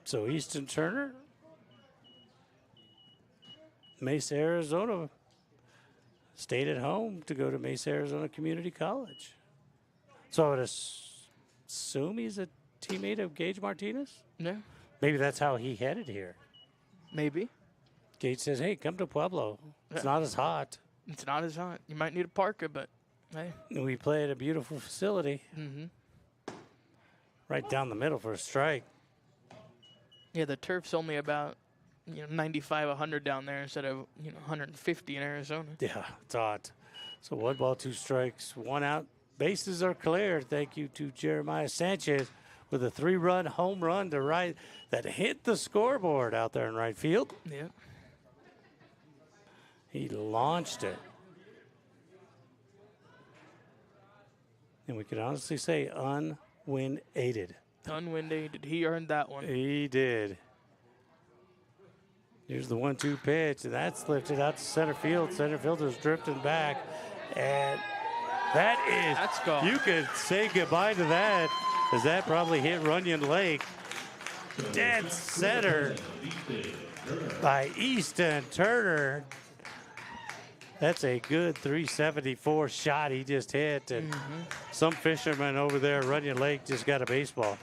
So Easton Turner, Mesa, Arizona, stayed at home to go to Mesa, Arizona Community College. So I would assume he's a teammate of Gage Martinez? Yeah. Maybe that's how he headed here. Maybe. Gage says, hey, come to Pueblo. It's not as hot. It's not as hot. You might need a parka, but hey. We play at a beautiful facility. Right down the middle for a strike. Yeah, the turf's only about 95, 100 down there instead of 150 in Arizona. Yeah, it's hot. So 1 ball, 2 strikes, 1 out. Bases are clear. Thank you to Jeremiah Sanchez. with a 3-run home run to right that hit the scoreboard out there in right field. Yeah. He launched it. And we can honestly say unwind-aided. Unwind-aided. He earned that one. He did. Here's the 1-2 pitch, and that's lifted out to center field. Center fielder's drifting back, and that's gone. You could say goodbye to that, as that probably hit Runyon Lake. Dead center by Easton Turner. That's a good 374 shot he just hit, and some fisherman over there at Runyon Lake just got a baseball.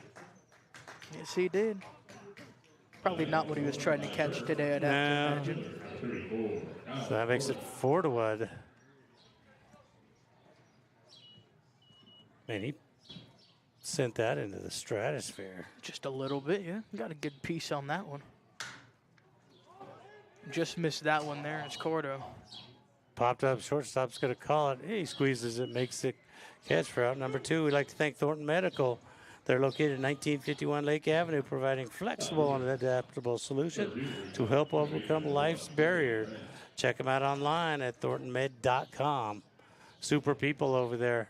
Yes, he did. Probably not what he was trying to catch today, I'd have to imagine. So that makes it 4-1. Man, he sent that into the stratosphere. Just a little bit, yeah. Got a good piece on that one. Just missed that one there. It's Cordo. Popped up, shortstop's going to call it. He squeezes it, makes the catch for out number 2. We'd like to thank Thornton Medical. They're located at 1951 Lake Avenue, providing flexible and adaptable solutions to help overcome life's barrier. Check them out online at thorntonmed.com. Super people over there.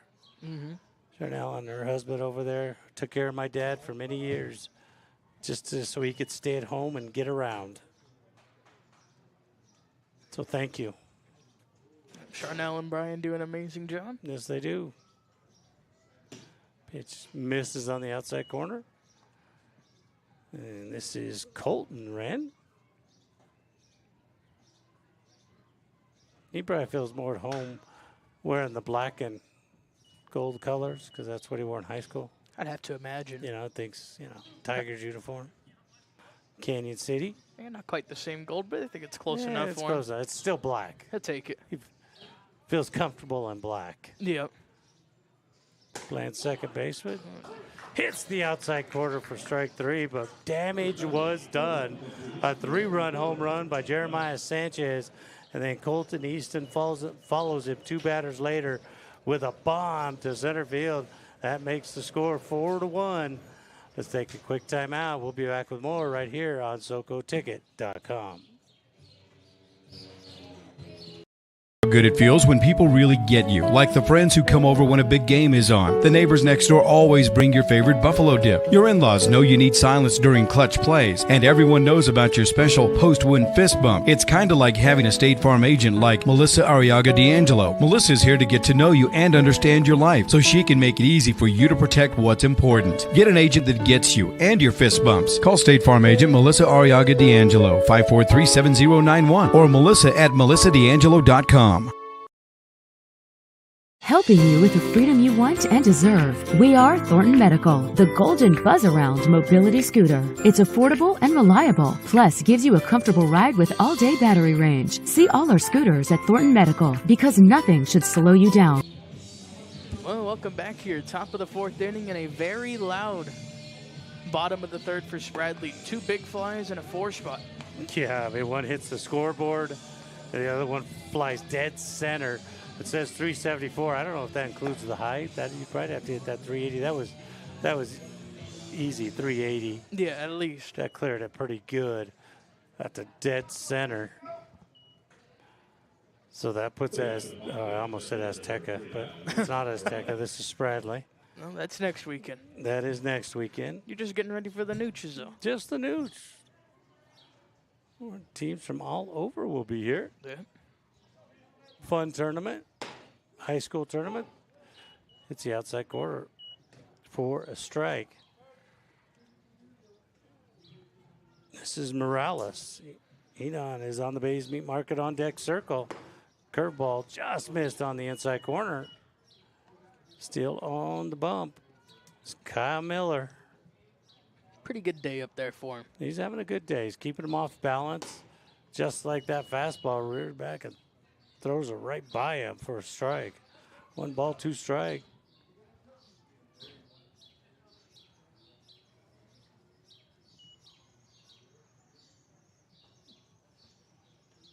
Chanel and her husband over there took care of my dad for many years, just so he could stay at home and get around. So thank you. Charnel and Brian do an amazing job. Yes, they do. Pitch misses on the outside corner. And this is Colton Wren. He probably feels more at home wearing the black and gold colors because that's what he wore in high school. I'd have to imagine. You know, thinks, Tigers uniform. Canyon City. Yeah, not quite the same gold, but I think it's close enough It's for close him. enough. It's still black. I'll take it. He feels comfortable in black. Yep. Playing second baseman. Hits the outside corner for strike 3, but damage was done. A 3-run home run by Jeremiah Sanchez, and then Colton Easton follows him 2 batters later with a bomb to center field. That makes the score 4-1. Let's take a quick timeout. We'll be back with more right here on SoCoTicket.com. Good it feels when people really get you, like the friends who come over when a big game is on. The neighbors next door always bring your favorite buffalo dip. Your in-laws know you need silence during clutch plays, and everyone knows about your special post-win fist bump. It's kind of like having a State Farm agent like Melissa Arriaga D'Angelo. Melissa's here to get to know you and understand your life, so she can make it easy for you to protect what's important. Get an agent that gets you and your fist bumps. Call State Farm agent Melissa Arriaga D'Angelo, 543-7091, or melissa@melissadangelo.com. Helping you with the freedom you want and deserve. We are Thornton Medical, the golden buzz-around mobility scooter. It's affordable and reliable, plus gives you a comfortable ride with all-day battery range. See all our scooters at Thornton Medical, because nothing should slow you down. Well, welcome back here. Top of the 4th inning and a very loud bottom of the 3rd for Spradley. 2 big flies and a 4 spot. Yeah, one hits the scoreboard, and the other one flies dead center. It says 374. I don't know if that includes the height. That you probably have to hit that 380. That was easy, 380. Yeah, at least. That cleared it pretty good at the dead center. So that puts as I almost said Azteca, but it's not Azteca. This is Spradley. Well, that's next weekend. That is next weekend. You're just getting ready for the Nooches, though. Just the Nooch. Teams from all over will be here. Yeah. Fun tournament, high school tournament. It's the outside corner for a strike. This is Morales. Enon is on the Bays Meat Market on deck circle. Curveball just missed on the inside corner. Still on the bump. It's Kyle Miller. Pretty good day up there for him. He's having a good day. He's keeping him off balance. Just like that fastball, reared back and throws it right by him for a strike. 1 ball, 2 strike.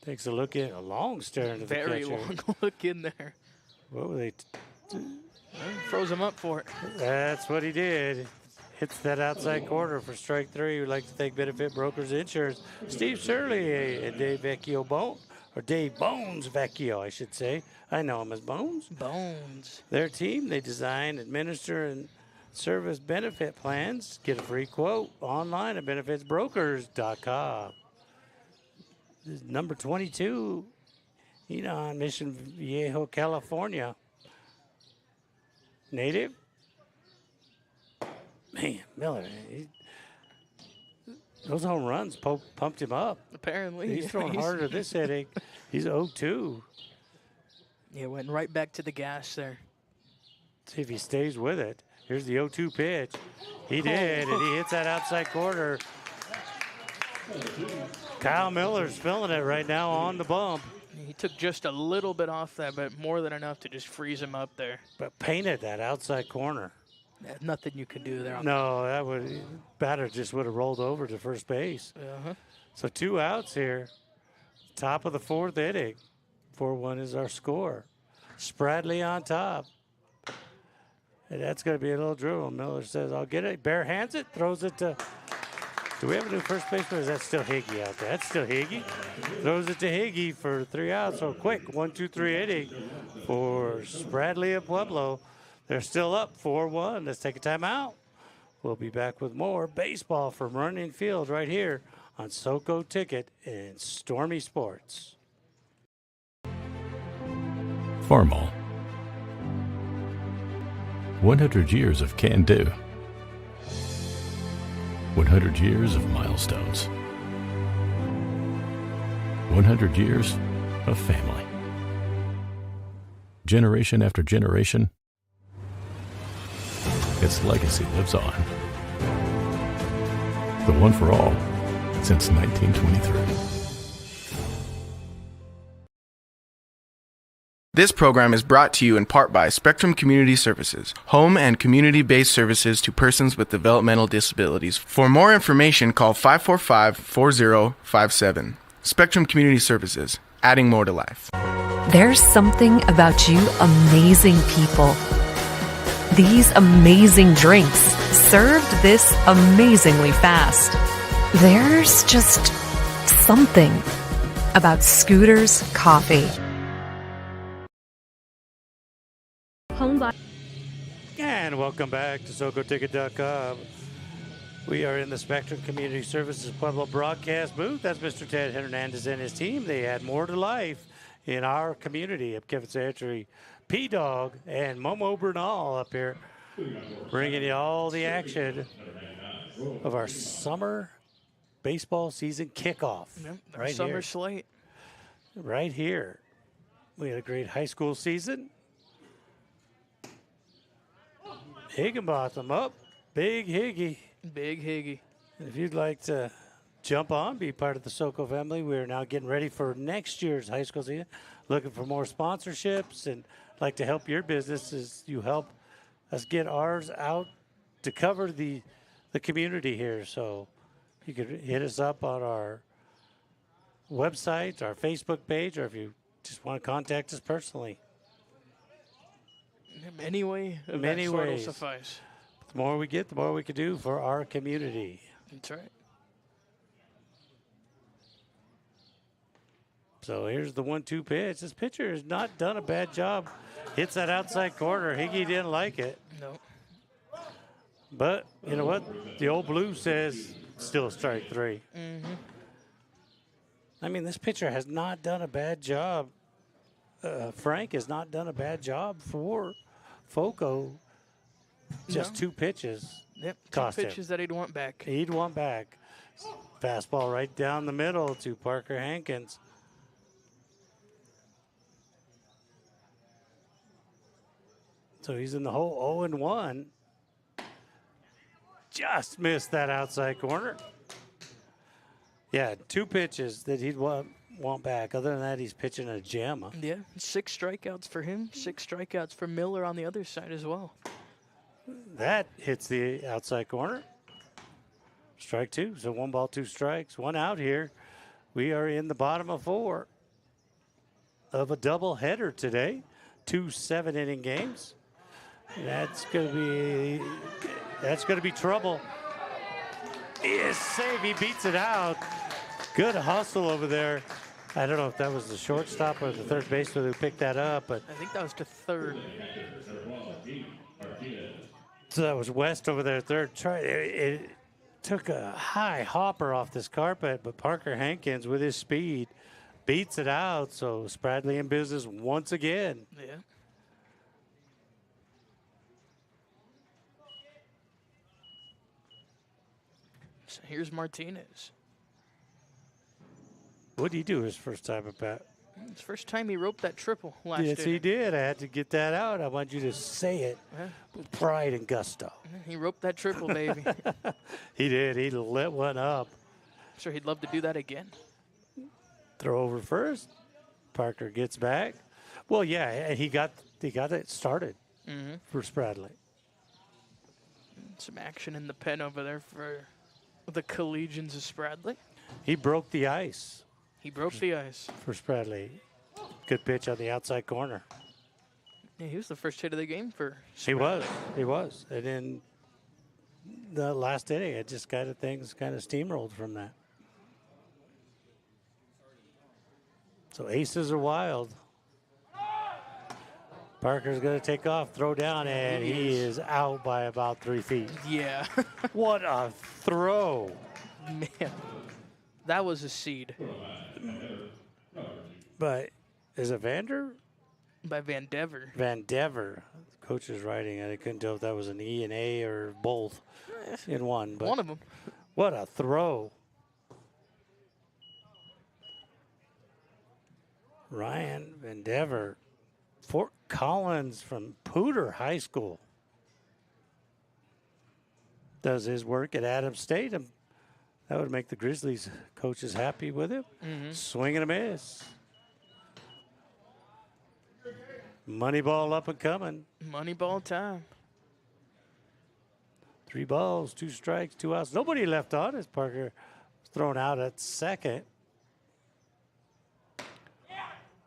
Takes a look in, a long stare into the catcher. Very long look in there. What were they? Froze him up for it. That's what he did. hits that outside corner for strike 3. We'd like to thank Benefit Brokers Insurance, Steve Shirley and Dave Dave Bones Vecchio, I should say. I know him as Bones. Bones. Their team, they design, administer, and service benefit plans. Get a free quote online at benefitsbrokers.com. This is number 22, Enon, Mission Viejo, California. Native. Man, Miller, those home runs pumped him up. Apparently. He's throwing harder this inning. He's 0-2. Yeah, went right back to the gas there. See if he stays with it. Here's the 0-2 pitch. He did, and he hits that outside corner. Kyle Miller's feeling it right now on the bump. He took just a little bit off that, but more than enough to just freeze him up there. But painted that outside corner. Yeah, nothing you can do there. No, batter just would have rolled over to first base. Uh-huh. So 2 outs here. Top of the 4th inning. 4-1 is our score. Spradley on top. And that's going to be a little dribble. Miller says, I'll get it. Bare hands it, throws it to. Do we have a new first baseman, or is that still Higgy out there? That's still Higgy. Throws it to Higgy for 3 outs. So quick, 1-2-3 inning for Spradley of Pueblo. They're still up 4-1. Let's take a timeout. We'll be back with more baseball from Runyon Field right here on SoCo Ticket and Stormy Sports. Farmall. 100 years of can-do. 100 years of milestones. 100 years of family. Generation after generation, its legacy lives on. The one for all since 1923. This program is brought to you in part by Spectrum Community Services, home and community-based services to persons with developmental disabilities. For more information, call 545-4057. Spectrum Community Services, adding more to life. There's something about you amazing people. These amazing drinks, served this amazingly fast. There's just something about Scooter's Coffee. And welcome back to SoCoTicket.com. We are in the Spectrum Community Services Pueblo broadcast booth. That's Mr. Ted Hernandez and his team. They add more to life in our community of Kevin Santry, P-Dog, and Momo Bernal up here, bringing you all the action of our summer baseball season kickoff. Yep, right summer here. slate. Right here. We had a great high school season. Higginbotham up. Big Higgy. Big Higgy. If you'd like to jump on, be part of the SoCo family, we're now getting ready for next year's high school season. Looking for more sponsorships and like to help your business as you help us get ours out to cover the community here. So you could hit us up on our website, our Facebook page, or if you just want to contact us personally. Many ways. Will suffice. The more we get, the more we can do for our community. That's right. So here's the 1-2 pitch. This pitcher has not done a bad job. Hits that outside corner. Higgy didn't like it. No. But you know what? The old blue says still strike 3. Mm-hmm. I mean, this pitcher has not done a bad job. Frank has not done a bad job for FOCO. Just 2 pitches. Yep, cost 2 pitches him. that he'd want back. He'd want back. Fastball right down the middle to Parker Hankins. So he's in the hole 0-1. Just missed that outside corner. Yeah, 2 pitches that he'd want back. Other than that, he's pitching a gem. Yeah, 6 strikeouts for him. 6 strikeouts for Miller on the other side as well. That hits the outside corner. Strike 2. So 1 ball, 2 strikes. 1 out here. We are in the bottom of 4 of a doubleheader today. 2 7-inning games. That's going to be That's going to be trouble. He is safe. He beats it out. Good hustle over there. I don't know if that was the shortstop or the third baseman who picked that up, but I think that was to third. so that was West over there, third. It took a high hopper off this carpet, but Parker Hankins with his speed beats it out. So Spradley in business once again. Yeah. So here's Martinez. What did he do his first time at bat? It's the first time he roped that triple last Yes, inning. he did. I had to get that out. I want you to say it with pride and gusto. He roped that triple, baby. He did. He lit one up. Sure, he'd love to do that again. Throw over first. Parker gets back. Well, yeah, and he got it started for Spradley. Some action in the pen over there for the Collegians of Spradley. He broke the ice. He broke the ice. For Spradley. Good pitch on the outside corner. Yeah, he was the first hit of the game for Spradley. He was. And in the last inning, it just things steamrolled from that. So aces are wild. Parker's going to take off, throw down, and he is out by about 3 feet. Yeah. What a throw. Man, that was a seed. But is it Vander? By Van Dever. Van Dever. The coach is writing, and I couldn't tell if that was an E, an A, or both in one. But one of them. What a throw. Ryan Van Dever, Fort Collins from Poudre High School. Does his work at Adams State. That would make the Grizzlies coaches happy with him. Swing and a miss. Money ball up and coming. Money ball time. 3 balls, 2 strikes, 2 outs. Nobody left on as Parker was thrown out at second.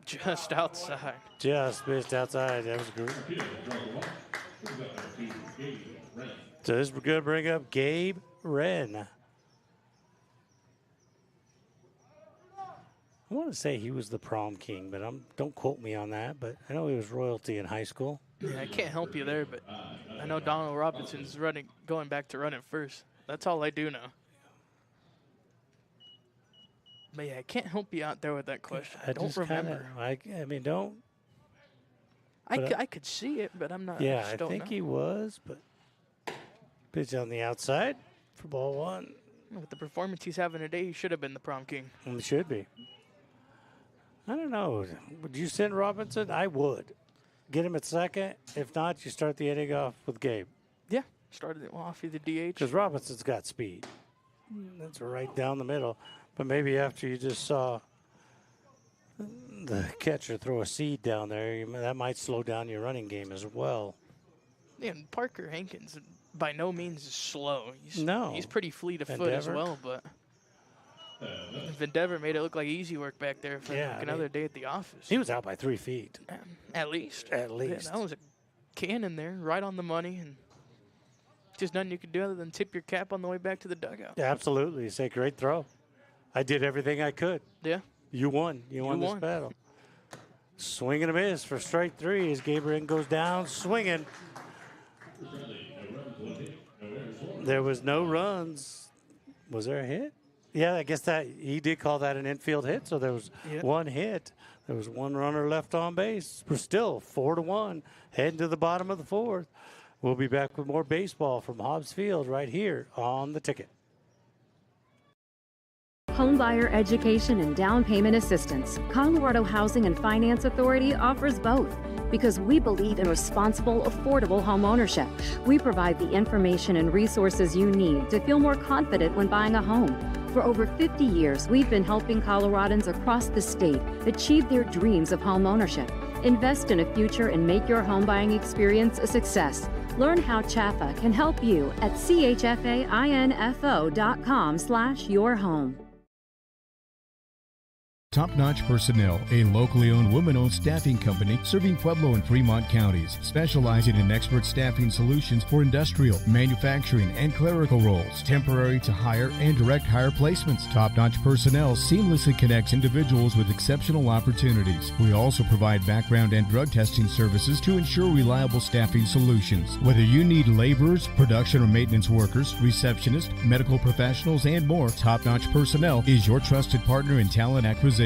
Just outside. Just missed outside. That was great. So this is going to bring up Gabe Wren. I want to say he was the prom king, but don't quote me on that. But I know he was royalty in high school. Yeah, I can't help you there, but I know Donald Robinson's going back to running first. That's all I do know. But yeah, I can't help you out there with that question. I don't remember. I mean, don't. I could see it, but I'm not. Yeah, I think he was, but pitch on the outside for ball 1. With the performance he's having today, he should have been the prom king. He should be. I don't know. Would you send Robinson? I would. Get him at second. If not, you start the inning off with Gabe. Yeah, started it off with the DH. Because Robinson's got speed. That's right down the middle. But maybe after you just saw the catcher throw a seed down there, that might slow down your running game as well. Yeah, and Parker Hankins by no means is slow. He's pretty fleet of foot as well, but Van Dever made it look like easy work back there for another day at the office. He was out by 3 feet. At least. At least. Yeah, that was a cannon there, right on the money, and just nothing you could do other than tip your cap on the way back to the dugout. Yeah, absolutely. Say, great throw. I did everything I could. Yeah. You won. You won this battle. Swing and a miss for strike 3 as Gabriel goes down swinging. There was no runs. Was there a hit? Yeah, I guess that he did call that an infield hit, so there was one hit. There was one runner left on base. We're still 4-1, heading to the bottom of the 4th. We'll be back with more baseball from Hobbs Field right here on The Ticket. Homebuyer education and down payment assistance. Colorado Housing and Finance Authority offers both because we believe in responsible, affordable home ownership. We provide the information and resources you need to feel more confident when buying a home. For over 50 years, we've been helping Coloradans across the state achieve their dreams of home ownership. Invest in a future and make your home buying experience a success. Learn how CHAFA can help you at chfainfo.com/yourhome. Top Notch Personnel, a locally owned, woman-owned staffing company serving Pueblo and Fremont counties, specializing in expert staffing solutions for industrial, manufacturing, and clerical roles, temporary to hire and direct hire placements. Top Notch Personnel seamlessly connects individuals with exceptional opportunities. We also provide background and drug testing services to ensure reliable staffing solutions. Whether you need laborers, production or maintenance workers, receptionists, medical professionals, and more, Top Notch Personnel is your trusted partner in talent acquisition.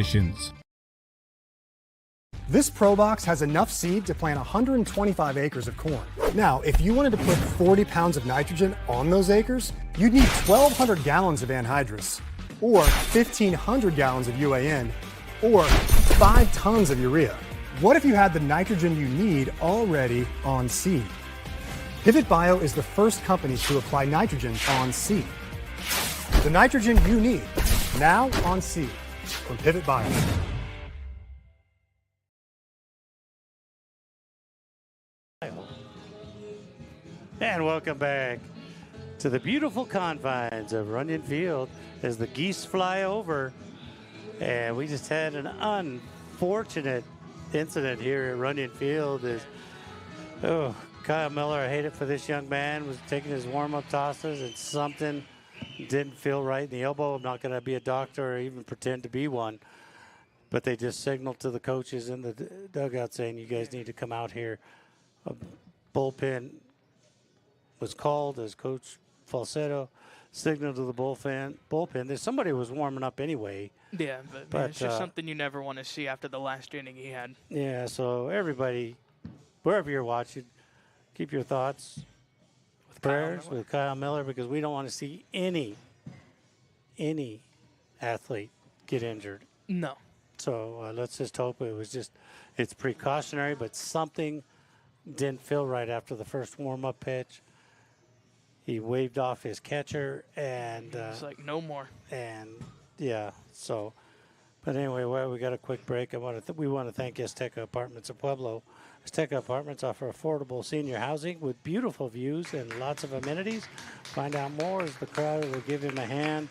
This Pro Box has enough seed to plant 125 acres of corn. Now, if you wanted to put 40 pounds of nitrogen on those acres, you'd need 1,200 gallons of anhydrous, or 1,500 gallons of UAN, or 5 tons of urea. What if you had the nitrogen you need already on seed? Pivot Bio is the first company to apply nitrogen on seed. The nitrogen you need, now on seed. From Pivot Bio. And welcome back to the beautiful confines of Runyon Field as the geese fly over. And we just had an unfortunate incident here at Runyon Field. Kyle Miller, I hate it for this young man, was taking his warm-up tosses and something didn't feel right in the elbow. I'm not going to be a doctor or even pretend to be one, but they just signaled to the coaches in the dugout saying, you guys need to come out here. A bullpen was called as Coach Falsetto signaled to the bullpen. Somebody was warming up anyway. Yeah, but it's just something you never want to see after the last inning he had. Yeah, so everybody, wherever you're watching, keep your thoughts prayers with Kyle Miller, because we don't want to see any athlete get injured. No. So let's just hope it's precautionary, but something didn't feel right after the first warm-up pitch. He waved off his catcher, and it's like no more. And yeah, so. But anyway, we got a quick break. We want to thank Azteca Apartments of Pueblo. Azteca Apartments offer affordable senior housing with beautiful views and lots of amenities. Find out more as the crowd will give him a hand.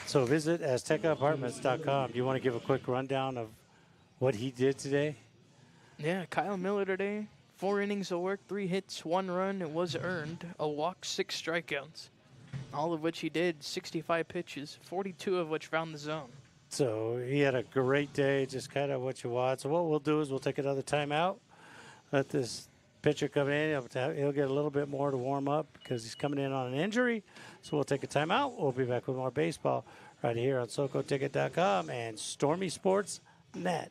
So visit AztecaApartments.com. Do you want to give a quick rundown of what he did today? Yeah, Kyle Miller today, 4 innings of work, 3 hits, 1 run. It was earned, a walk, 6 strikeouts. All of which he did, 65 pitches, 42 of which found the zone. So he had a great day, just kind of what you want. So what we'll do is we'll take another timeout. Let this pitcher come in. He'll get a little bit more to warm up because he's coming in on an injury. So we'll take a timeout. We'll be back with more baseball right here on SoCoTicket.com and Stormy Sports Net.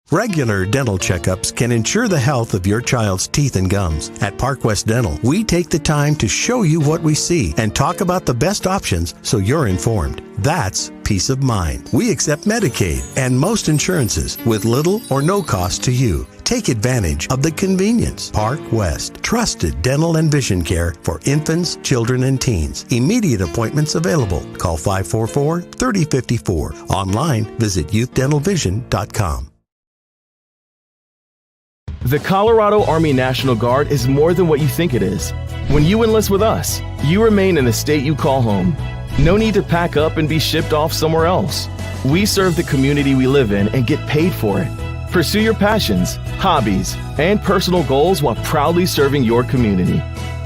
Regular dental checkups can ensure the health of your child's teeth and gums. At Park West Dental, we take the time to show you what we see and talk about the best options so you're informed. That's peace of mind. We accept Medicaid and most insurances with little or no cost to you. Take advantage of the convenience. Park West, trusted dental and vision care for infants, children, and teens. Immediate appointments available. Call 544-3054. Online, visit youthdentalvision.com. The Colorado Army National Guard is more than what you think it is. When you enlist with us, you remain in the state you call home. No need to pack up and be shipped off somewhere else. We serve the community we live in and get paid for it. Pursue your passions, hobbies, and personal goals while proudly serving your community.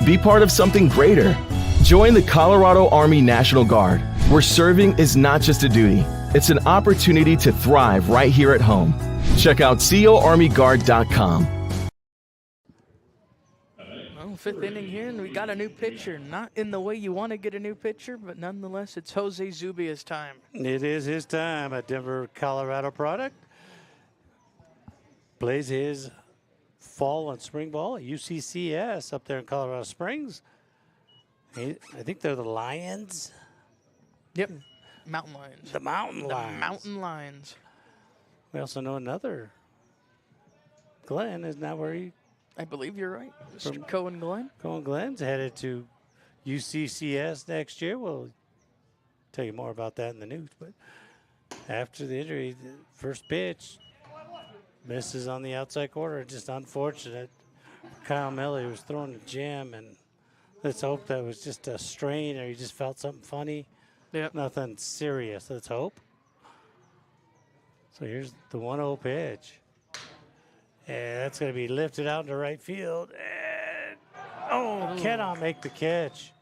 Be part of something greater. Join the Colorado Army National Guard, where serving is not just a duty, it's an opportunity to thrive right here at home. Check out coarmyguard.com. Well, 5th inning here, and we got a new pitcher. Not in the way you want to get a new pitcher, but nonetheless, it's Jose Zubia's time. It is his time. A Denver, Colorado product. Plays his fall and spring ball at UCCS up there in Colorado Springs. I think they're the Lions. Yep, Mountain Lions. The Mountain Lions. The Mountain Lions. We also know another Glenn. Isn't that where he? I believe you're right. Mr. Cohen Glenn. Cohen Glenn's headed to UCCS next year. We'll tell you more about that in the news. But after the injury, the first pitch misses on the outside corner. Just unfortunate. Kyle Miller was throwing a gem, and Let's hope that was just a strain or you just felt something funny. Yep. Nothing serious. Let's hope. So here's the 1-0 pitch. And that's going to be lifted out into right field. And, cannot make the catch.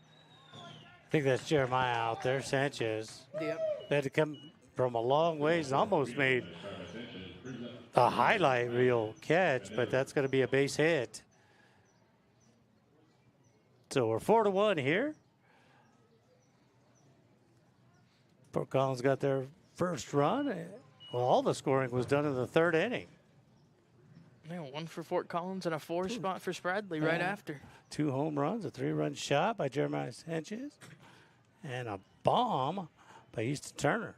I think that's Jeremiah out there, Sanchez. Yep. They had to come from a long ways and almost made a highlight reel catch, but that's going to be a base hit. So we're 4-1 here. Fort Collins got their first run. Well, all the scoring was done in the third inning. Yeah, 1 for Fort Collins and a 4 spot for Spradley right after. 2 home runs, a 3-run shot by Jeremiah Sanchez, and a bomb by Houston Turner.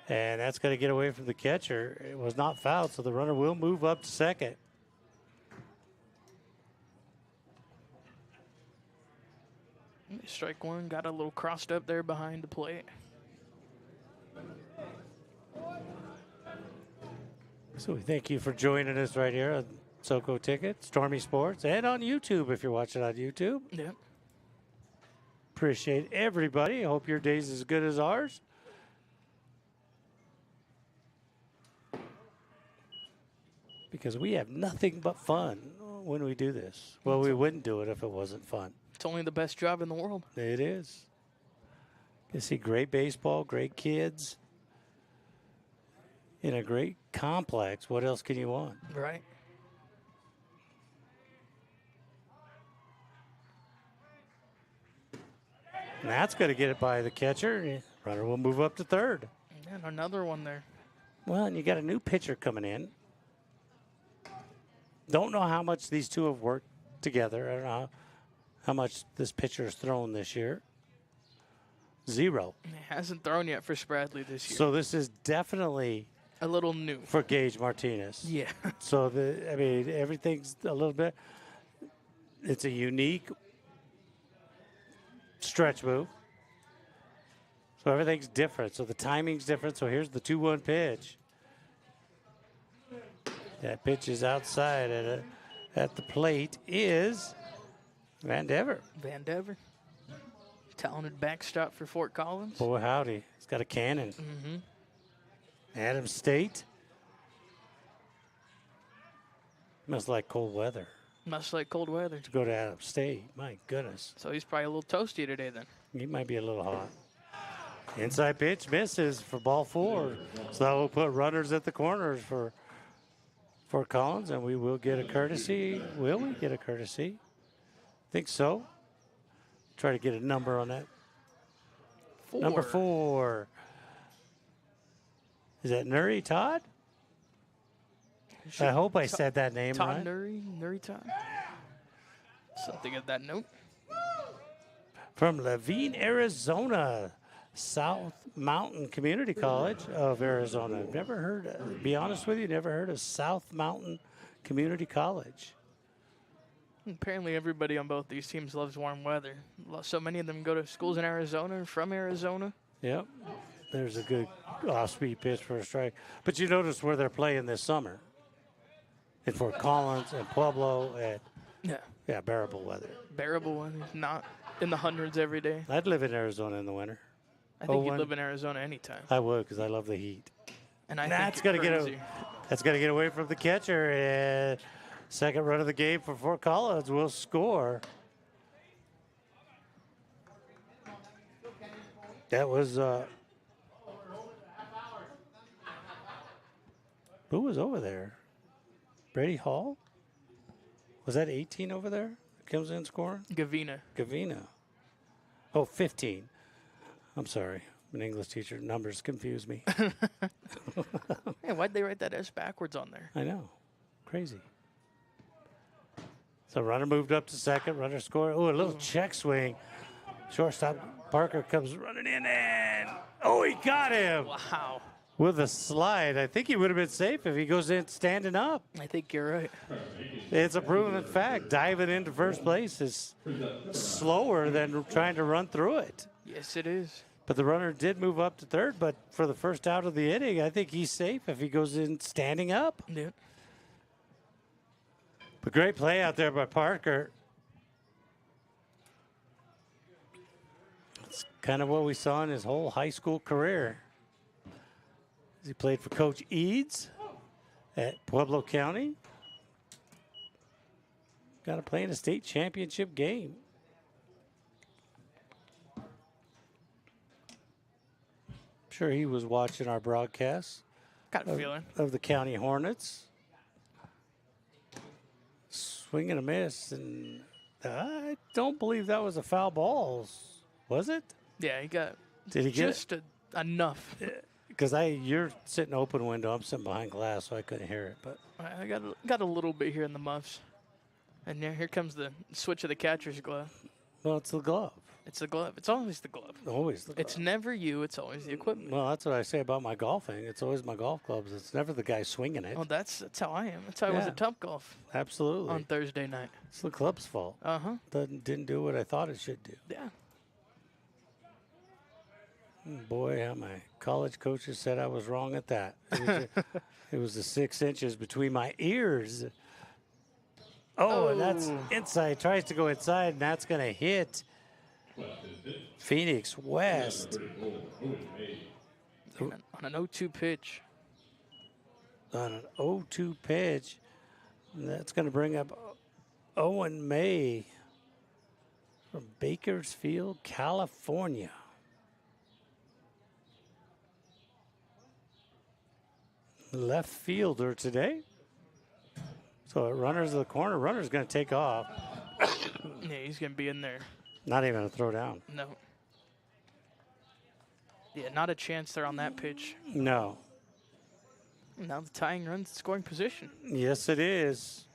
And that's going to get away from the catcher. It was not fouled, so the runner will move up to second. Strike 1, got a little crossed up there behind the plate. So we thank you for joining us right here on SoCo Ticket, Stormy Sports, and on YouTube if you're watching on YouTube. Yep. Appreciate everybody. I hope your day's as good as ours. Because we have nothing but fun when we do this. Well, we wouldn't do it if it wasn't fun. It's only the best job in the world. It is. You see great baseball, great kids, in a great complex. What else can you want? Right. And that's going to get it by the catcher. Runner will move up to third. And another one there. Well, and you got a new pitcher coming in. Don't know how much these two have worked together. I don't know how much this pitcher has thrown this year. 0. He hasn't thrown yet for Spradley this year. So this is definitely a little new for Gage Martinez. Yeah. So everything's a little bit. It's a unique stretch move. So everything's different. So the timing's different. So here's the 2-1 pitch. That pitch is outside at the plate is Van Dever. Van Dever. Talented backstop for Fort Collins. Boy, howdy. He's got a cannon. Mm-hmm. Adams State. Must like cold weather. Must like cold weather. To go to Adams State. My goodness. So he's probably a little toasty today then. He might be a little hot. Inside pitch misses for ball 4. So that will put runners at the corners for Fort Collins, and we will get a courtesy. Will we get a courtesy? Think so. Try to get a number on that. 4. Number 4. Is that Nuri Todd? I hope I said that name right. Todd Nuri Todd. Something of that note. From Levine, Arizona, South Mountain Community College of Arizona. I've never heard, be honest with you, never heard of South Mountain Community College. Apparently everybody on both these teams loves warm weather. So many of them go to schools in Arizona, from Arizona. Yep. There's a good off-speed pitch for a strike. But you notice where they're playing this summer. In Fort Collins and Pueblo and yeah, bearable weather. Bearable weather, not in the hundreds every day. I'd live in Arizona in the winter. I think you'd live in Arizona anytime. I would, because I love the heat. And I that's think that's got to get away from the catcher. And second run of the game for Fort Collins will score. That was who was over there? Brady Hall? Was that 18 over there? Comes in scoring? Gavina. Oh, 15. I'm sorry. I'm an English teacher. Numbers confuse me. Hey, why'd they write that S backwards on there? I know. Crazy. So runner moved up to second. Runner scored. Oh, a little check swing. Shortstop Parker comes running in and he got him. Wow. With a slide. I think he would have been safe if he goes in standing up. I think you're right. It's a proven fact. Diving into first place is slower than trying to run through it. Yes, it is. But the runner did move up to third, but for the first out of the inning, I think he's safe if he goes in standing up. Yeah. But great play out there by Parker. kind of what we saw in his whole high school career. He played for Coach Eads at Pueblo County. Got to play in a state championship game. Sure, he was watching our broadcast. Got a feeling. Of the County Hornets. Swing and a miss, and I don't believe that was a foul ball. Was it? Yeah, he got. Did he get just enough? Because you're sitting open window, I'm sitting behind glass, so I couldn't hear it. But I got a little bit here in the muffs, and here comes the switch of the catcher's glove. Well, it's the glove. It's the glove. It's always the glove. Always the glove. It's never you. It's always the equipment. Well, that's what I say about my golfing. It's always my golf clubs. It's never the guy swinging it. Oh, that's how I am. That's how I was at Top Golf. Absolutely. On Thursday night. It's the club's fault. Didn't do what I thought it should do. Yeah. Boy, how my college coaches said I was wrong at that. It was the 6 inches between my ears. Oh, and that's inside. Tries to go inside, and that's going to hit Phoenix West. On an 0-2 pitch. On an 0-2 pitch. And that's going to bring up Owen May from Bakersfield, California. Left fielder today. So at runners of the corner, runner's going to take off. Yeah, he's going to be in there. Not even a throw down. No. Yeah, not a chance there on that pitch. No. Now the tying run's in scoring position. Yes, it is.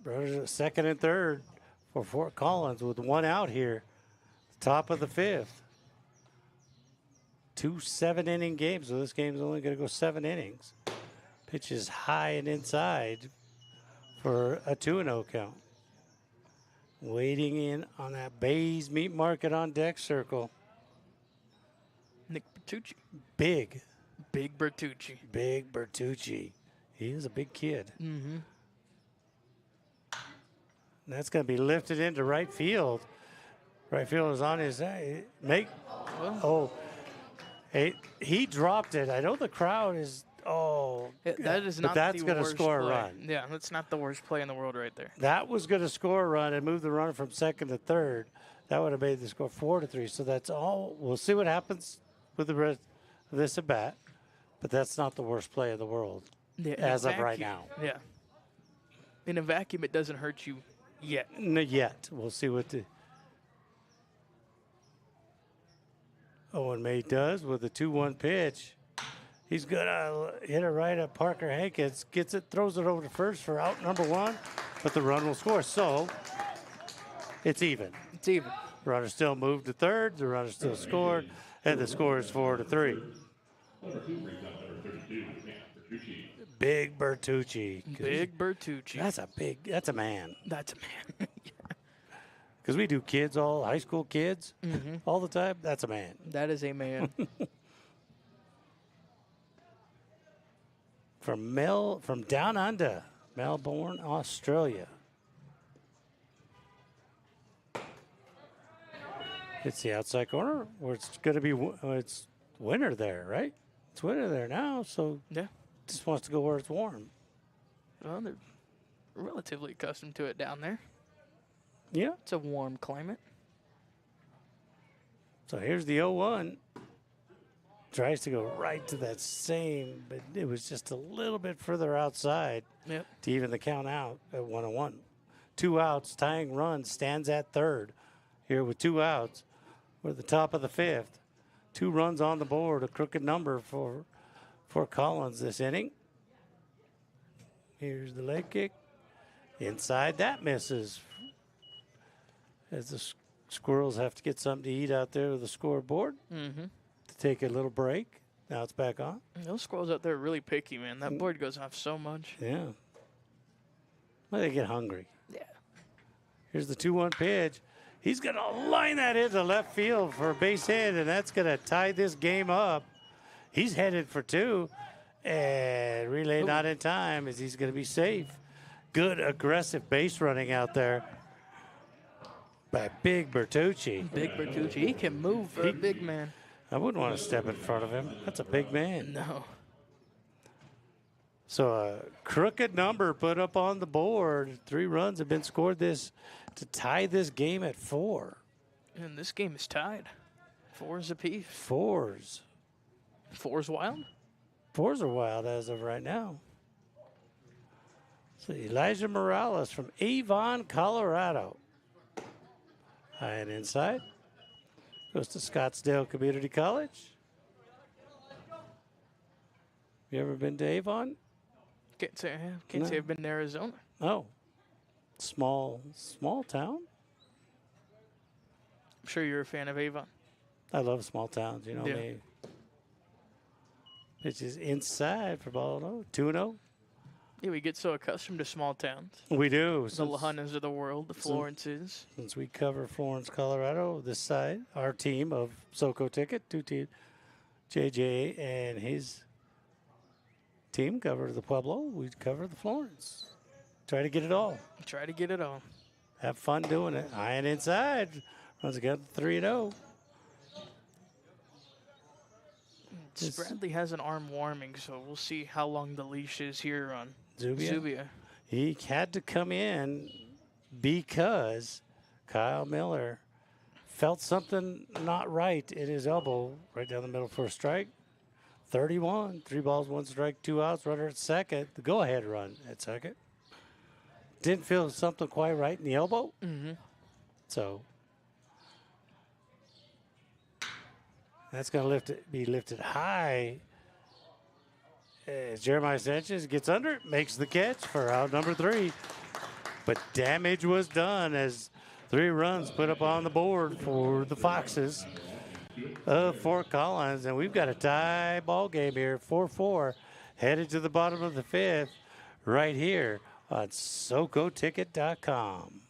Runners at second and third for Fort Collins with one out here. Top of the fifth. 2 7-inning games, so this game's only going to go 7 innings. Pitch is high and inside for a 2-0 count. Waiting in on that Bays Meat Market on deck circle. Nick Bertucci. Big Bertucci. Big Bertucci. He is a big kid. Mm-hmm. That's going to be lifted into right field. Right field is on his side. He dropped it. I know the crowd is. That is not that's the going to worst score play. a run. Yeah, that's not the worst play in the world right there. That was going to score a run and move the runner from second to third. That would have made the score 4-3. So that's all. We'll see what happens with the rest of this at bat. But that's not the worst play in the world as of right now. Yeah. In a vacuum, it doesn't hurt you yet. Yet. We'll see what the Owen May does with a 2-1 pitch. He's going to hit it right at Parker Hankins. Gets it, throws it over to first for out number 1. But the run will score. So it's even. It's even. Runner still moved to third. The runner still scored. And the score is 4-3. Big Bertucci. Big Bertucci. That's a man. That's a man. Because we do kids, high school kids, all the time. That's a man. That is a man. From down under, Melbourne, Australia. It's the outside corner where it's going to be. It's winter there, right? It's winter there now, so yeah, just wants to go where it's warm. Well, they're relatively accustomed to it down there. Yeah, it's a warm climate. So here's the 0-1. Tries to go right to that same, but it was just a little bit further outside to even the count out at 1-1. 2 outs, tying run, stands at third. Here with 2 outs, we're at the top of the fifth. 2 runs on the board, a crooked number for Collins this inning. Here's the leg kick. Inside, that misses. As the Squirrels have to get something to eat out there with the scoreboard. Mm-hmm. To take a little break. Now it's back on. Those Squirrels out there are really picky, man. That board goes off so much. Yeah. Well, they get hungry. Yeah. Here's the 2-1 pitch. He's going to line that into left field for a base hit, and that's going to tie this game up. He's headed for 2, and relay not in time as he's going to be safe. Good aggressive base running out there by Big Bertucci. Big Bertucci. He can move for a big man. I wouldn't want to step in front of him. That's a big man. No. So a crooked number put up on the board. 3 runs have been scored to tie this game at 4. And this game is tied. 4s apiece. 4s. 4s wild? 4s are wild as of right now. So Elijah Morales from Avon, Colorado. High and inside. Goes to Scottsdale Community College. You ever been to Avon? Can't say I've been to Arizona. Oh. Small town? I'm sure you're a fan of Avon. I love small towns, you know me. Which is inside for Ball 2-0. Yeah, we get so accustomed to small towns. We do. The Lahanas of the world, the Florences. Since we cover Florence, Colorado, this side, our team of SoCo Ticket, 2 teams, JJ and his team cover the Pueblo. We cover the Florence. Try to get it all. Try to get it all. Have fun doing it. High and inside. Runs again 3-0. Spradley has an arm warming, so we'll see how long the leash is here on Zubia. He had to come in because Kyle Miller felt something not right in his elbow, right down the middle for a strike. 31, 3 balls, 1 strike, 2 outs, runner at second. The go-ahead run at second. Didn't feel something quite right in the elbow. So that's going to be lifted high. As Jeremiah Sanchez gets under it, makes the catch for out number 3. But damage was done as 3 runs put up on the board for the Foxes of Fort Collins. And we've got a tie ball game here, 4-4, headed to the bottom of the 5th right here on SoCoTicket.com.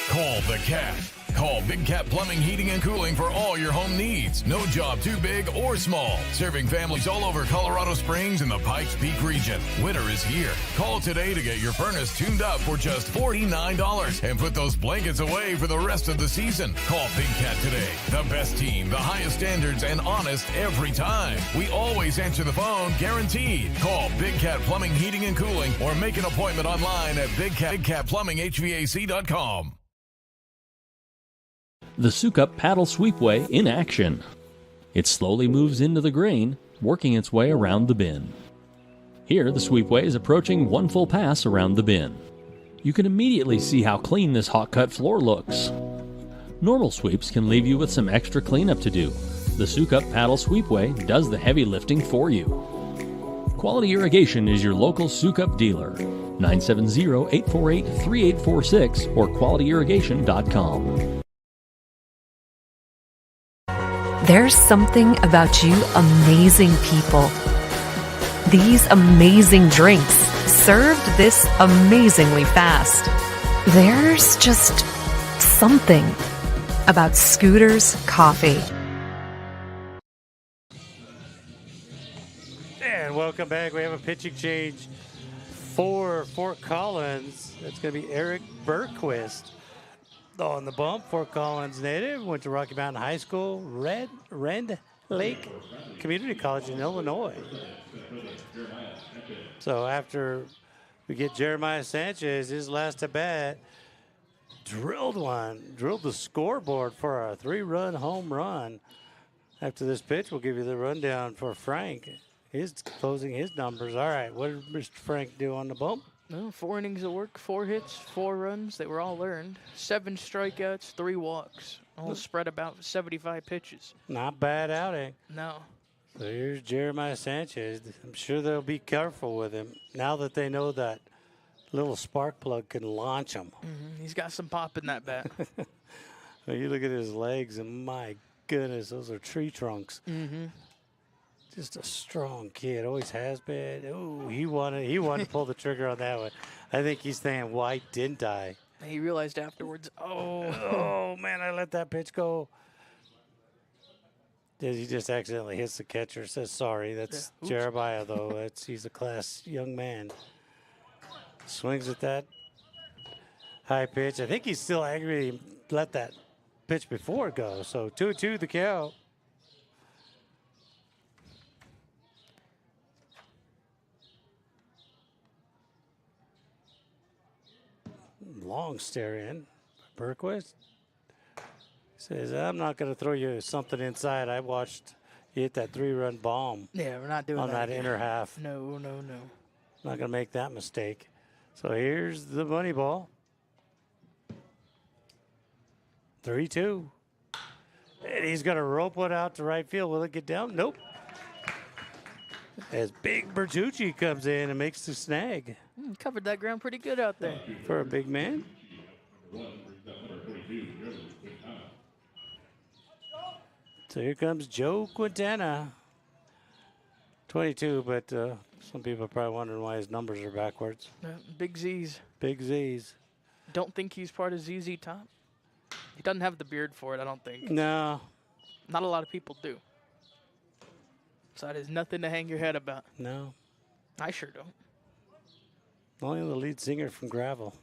Call the Cat. Call Big Cat Plumbing, Heating, and Cooling for all your home needs. No job too big or small. Serving families all over Colorado Springs and the Pikes Peak region. Winter is here. Call today to get your furnace tuned up for just $49 and put those blankets away for the rest of the season. Call Big Cat today. The best team, the highest standards, and honest every time. We always answer the phone, guaranteed. Call Big Cat Plumbing, Heating, and Cooling or make an appointment online at BigCatPlumbingHVAC.com. The Sukup Paddle Sweepway in action. It slowly moves into the green, working its way around the bin. Here, the sweepway is approaching 1 full pass around the bin. You can immediately see how clean this hot-cut floor looks. Normal sweeps can leave you with some extra cleanup to do. The Sukup Paddle Sweepway does the heavy lifting for you. Quality Irrigation is your local Sukup dealer. 970-848-3846 or qualityirrigation.com. There's something about you amazing people. These amazing drinks, served this amazingly fast. There's just something about Scooter's Coffee. And welcome back. We have a pitching change for Fort Collins. That's going to be Eric Bergquist on the bump. Fort Collins native, went to Rocky Mountain High School, Rend Lake Community College in Illinois. So after we get Jeremiah Sanchez, his last at bat, drilled the scoreboard for a 3-run home run. After this pitch, we'll give you the rundown for Frank. He's closing his numbers. All right, what did Mr. Frank do on the bump? No, 4 innings of work, 4 hits, 4 runs. They were all earned. 7 strikeouts, 3 walks. All spread about 75 pitches. Not bad outing. No. So here's Jeremiah Sanchez. I'm sure they'll be careful with him now that they know that little spark plug can launch him. He's got some pop in that bat. Well, you look at his legs, and my goodness, those are tree trunks. Just a strong kid, always has been. Oh, he wanted to pull the trigger on that one. I think he's saying, why didn't I? He realized afterwards, oh man, I let that pitch go. He just accidentally hits the catcher, says sorry. That's Jeremiah, though. He's a class young man. Swings at that. high pitch. I think he's still angry he let that pitch before go. So 2-2 the count. Long stare in. Berquist says, I'm not going to throw you something inside. I watched you hit that 3-run bomb. Yeah, we're not doing on that again. inner half. No. Not going to make that mistake. So here's the money ball. 3-2. And he's going to rope one out to right field. Will it get down? Nope. As Big Bertucci comes in and makes the snag. Covered that ground pretty good out there. For a big man. So here comes Joe Quintana. 22, but some people are probably wondering why his numbers are backwards. Big Z's. Big Z's. Don't think he's part of ZZ Top. He doesn't have the beard for it, I don't think. No. Not a lot of people do. So that is nothing to hang your head about. No. I sure don't. Only the lead singer from Gravel.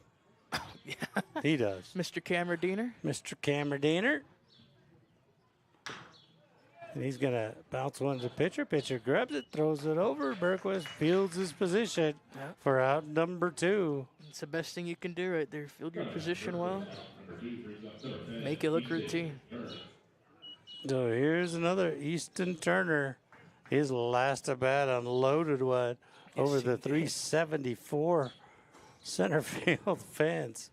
Yeah. He does. Mr. Cameradiner. Mr. Cameradiner. And he's going to bounce one to the pitcher. Pitcher grabs it, throws it over. Berquist fields his position for out number 2. It's the best thing you can do right there. Field your position well. Make it look routine. So here's another Easton Turner. His last at bat unloaded one over the 374 center field fence.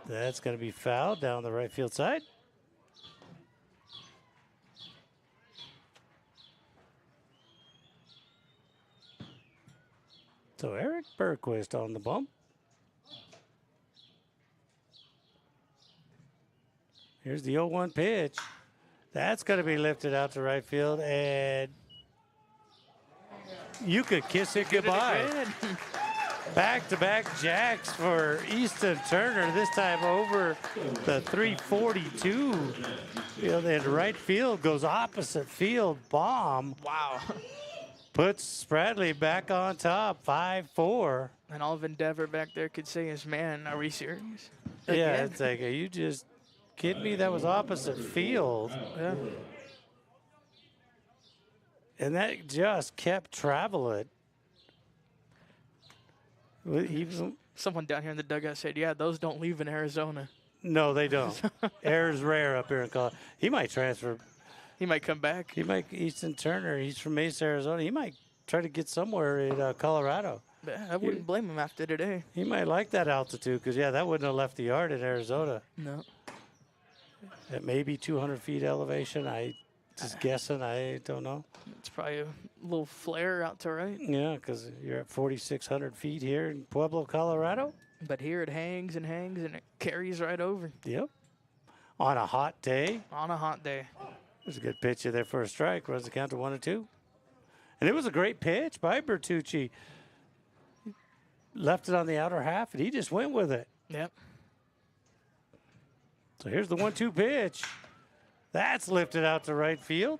That's going to be fouled down the right field side. So Eric Berquist on the bump. Here's the 0-1 pitch. That's going to be lifted out to right field, and you could kiss it goodbye. Back-to-back jacks for Easton Turner, this time over the 342. And right field goes opposite field, bomb. Wow. Puts Spradley back on top, 5-4. And all of Endeavor back there could say is, man, are we serious? Yeah, Again? it's like, are you just kidding me? That was opposite field. Yeah. And that just kept traveling. Someone down here in the dugout said, yeah, those don't leave in Arizona. No, they don't. Air's rare up here in Colorado. He might transfer. He might come back. He might, Easton Turner, he's from Mesa, Arizona. He might try to get somewhere in Colorado. I wouldn't blame him after today. He might like that altitude because, yeah, that wouldn't have left the yard in Arizona. No. At maybe 200 feet elevation. I just guessing. I don't know. It's probably a little flare out to right. Yeah, because you're at 4,600 feet here in Pueblo, Colorado. But here it hangs and it carries right over. Yep. On a hot day. On a hot day. There's a good pitch there for a strike. Runs the count to 1-2. And it was a great pitch by Bertucci. Left it on the outer half, and he just went with it. Yep. So here's the 1-2 pitch. That's lifted out to right field.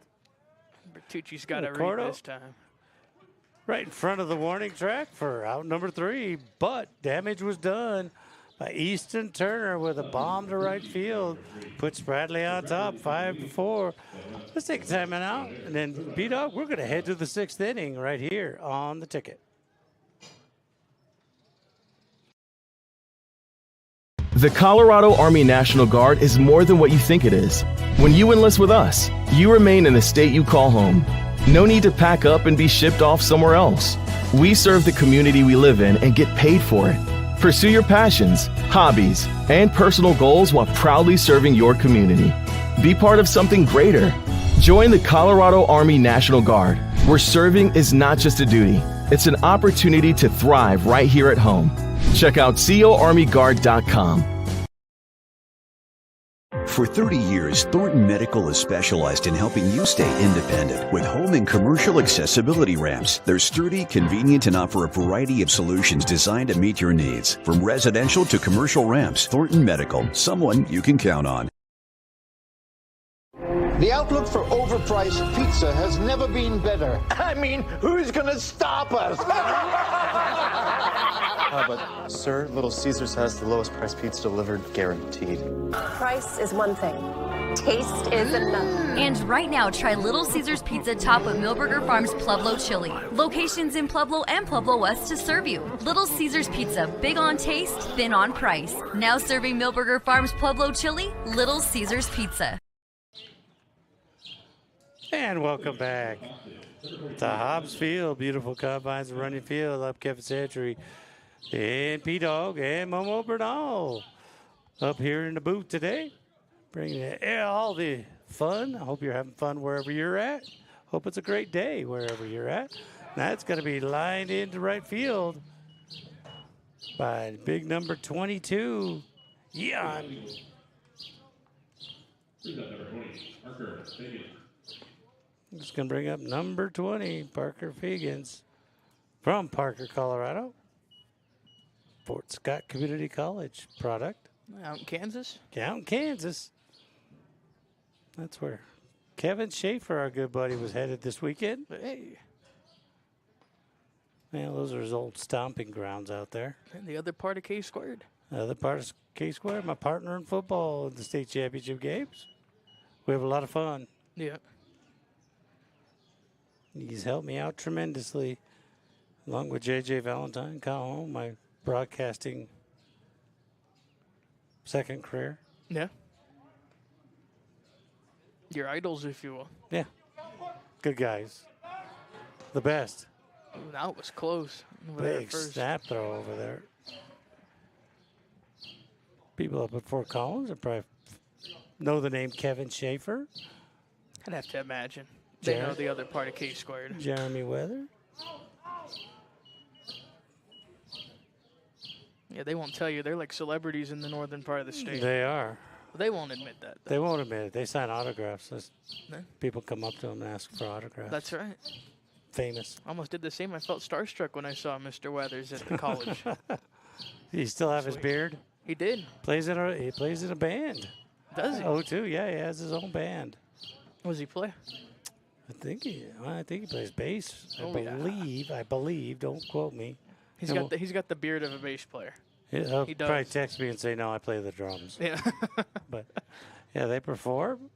Bertucci's got it read this time. Right in front of the warning track for out number 3. But damage was done by Easton Turner with a bomb to right field. Puts Spradley on top, 5-4. Let's take a time out. And then, B-Dog, we're going to head to the 6th inning right here on the ticket. The Colorado Army National Guard is more than what you think it is. When you enlist with us, you remain in the state you call home. No need to pack up and be shipped off somewhere else. We serve the community we live in and get paid for it. Pursue your passions, hobbies, and personal goals while proudly serving your community. Be part of something greater. Join the Colorado Army National Guard, where serving is not just a duty, it's an opportunity to thrive right here at home. Check out coarmyguard.com. For 30 years, Thornton Medical has specialized in helping you stay independent with home and commercial accessibility ramps. They're sturdy, convenient, and offer a variety of solutions designed to meet your needs. From residential to commercial ramps, Thornton Medical, someone you can count on. The outlook for overpriced pizza has never been better. I mean, who's gonna stop us? But, sir, Little Caesars has the lowest price pizza delivered, guaranteed. Price is one thing. Taste is another. And right now, try Little Caesars Pizza topped with Millburger Farms Pueblo chili. Locations in Pueblo and Pueblo West to serve you. Little Caesars Pizza, big on taste, thin on price. Now serving Millburger Farms Pueblo chili, Little Caesars Pizza. And welcome back to Hobbs Field. Beautiful combines of Runyon Field. Up Kevin Santry and P-Dog and Momo Bernal up here in the booth today. Bringing all the fun. I hope you're having fun wherever you're at. Hope it's a great day wherever you're at. That's going to be lined into right field by big number 22, Eon. Just going to bring up number 20, Parker Fegans from Parker, Colorado. Fort Scott Community College product. Out in Kansas? Out in Kansas. That's where Kevin Schaefer, our good buddy, was headed this weekend. Hey. Yeah, those are his old stomping grounds out there. And the other part of K-squared. The other part of K-squared, my partner in football in the state championship games. We have a lot of fun. Yeah. He's helped me out tremendously, along with J.J. Valentine, Kyle Holm, my broadcasting second career. Yeah. Your idols, if you will. Yeah. Good guys. The best. That was close. Over there Big first. snap throw over there. People up at Fort Collins would probably know the name Kevin Schaefer. I'd have to imagine. They know the other part of K-squared. Jeremy Weather. Yeah, they won't tell you. They're like celebrities in the northern part of the state. They are. They won't admit that. They won't admit it. They sign autographs. No. People come up to them and ask for autographs. That's right. Famous. Almost did the same. I felt starstruck when I saw Mr. Weathers at the college. He still have his beard? He did. He plays in a band. Does he? Oh, too. Yeah, he has his own band. What does he play? I think he plays bass. Oh, I believe. Don't quote me. He's got the beard of a bass player. He'll He does. probably text me and say, no, I play the drums. Yeah. But, yeah, they perform.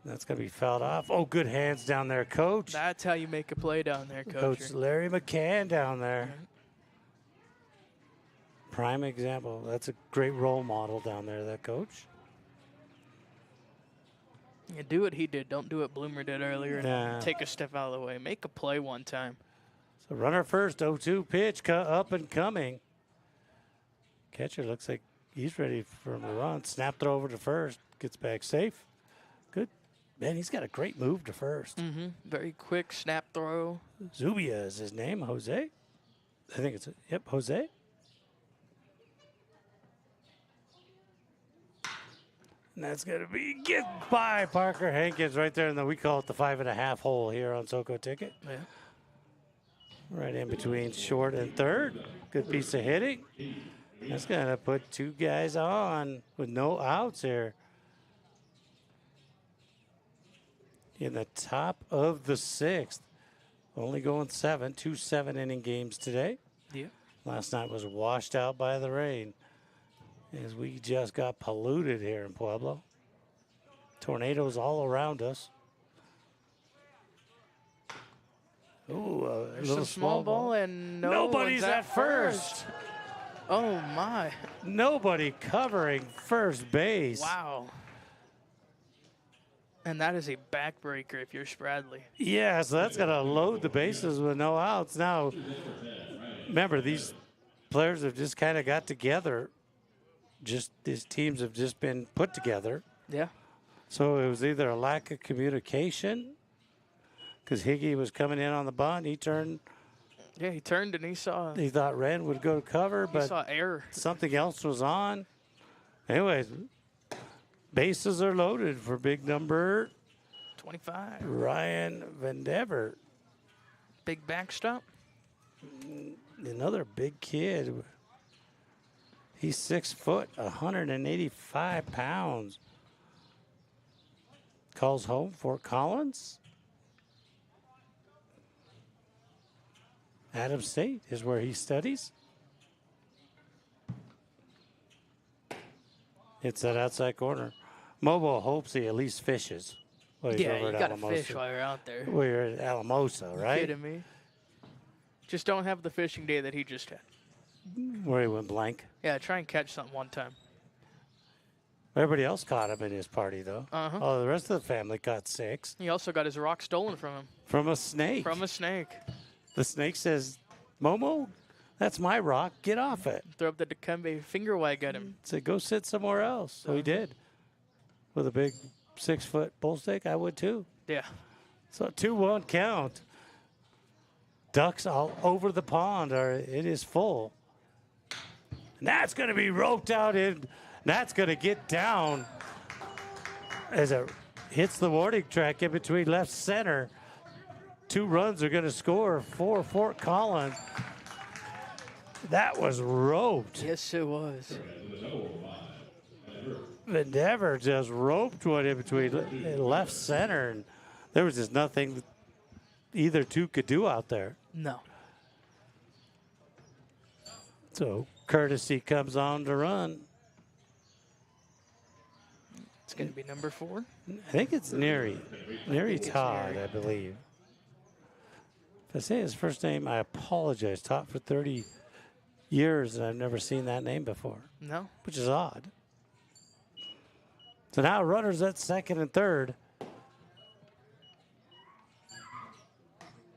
That's going to be fouled off. Oh, good hands down there, Coach. That's how you make a play down there, Coach Larry McCann down there. Prime example. That's a great role model down there, that coach. Yeah, do what he did. Don't do what Bloomer did earlier and Yeah. take a step out of the way. Make a play one time. So runner first, 0-2 pitch, up and coming. Catcher looks like he's ready for him to run. Snap throw over to first. Gets back safe. Good. Man, he's got a great move to first. Mm-hmm. Very quick snap throw. Zubia is his name, Jose. I think it's, Jose. And that's going to be get by Parker Hankins right there. We call it the 5.5 hole here on SoCo Ticket. Yeah. Right in between short and third. Good piece of hitting. That's going to put two guys on with no outs here. In the top of the sixth. Only going 2 7-inning games today. Yeah. Last night was washed out by the rain. As we just got polluted here in Pueblo. Tornadoes all around us. Ooh, a There's little some small ball and nobody's one's at first. Oh, my. Nobody covering first base. Wow. And that is a backbreaker if you're Spradley. Yeah, so that's going to load the bases with no outs. Now, remember, these players have just kind of got together. These teams have just been put together. Yeah. So it was either a lack of communication, because Higgy was coming in on the bunt. He turned. Yeah, he turned and he saw. He thought Ren would go to cover, but saw error. Something else was on. Anyways, bases are loaded for big number 25. Ryan Vandever. Big backstop. Another big kid. He's 6 foot, 185 pounds. calls home Fort Collins. Adams State is where he studies. It's that outside corner. Mobo hopes he at least fishes. Well, Yeah, you got to fish while you're out there. Well, you're at Alamosa, right? You kidding me? Just don't have the fishing day that he just had. Where he went blank. Yeah, try and catch something one time. Everybody else caught him in his party, though. Uh-huh. Oh, the rest of the family caught 6. He also got his rock stolen from him. From a snake. From a snake. The snake says, Momo, that's my rock. Get off it. Throw up the Dikembe finger wag at him. Said, go sit somewhere else. So he did. With a big 6-foot bull stick, I would too. Yeah. So 2-1 count. Ducks all over the pond. It is full. And that's going to be roped out in. That's going to get down as it hits the warning track in between left center. 2 runs are going to score for Fort Collins. That was roped. Yes, it was. Endeavor just roped one in between left center, and there was just nothing either two could do out there. No. So Courtesy comes on to run. It's going to be number 4. I think it's Neary. Neary Todd, I believe. If I say his first name, I apologize. Taught for 30 years, and I've never seen that name before. No. Which is odd. So now runners at second and third.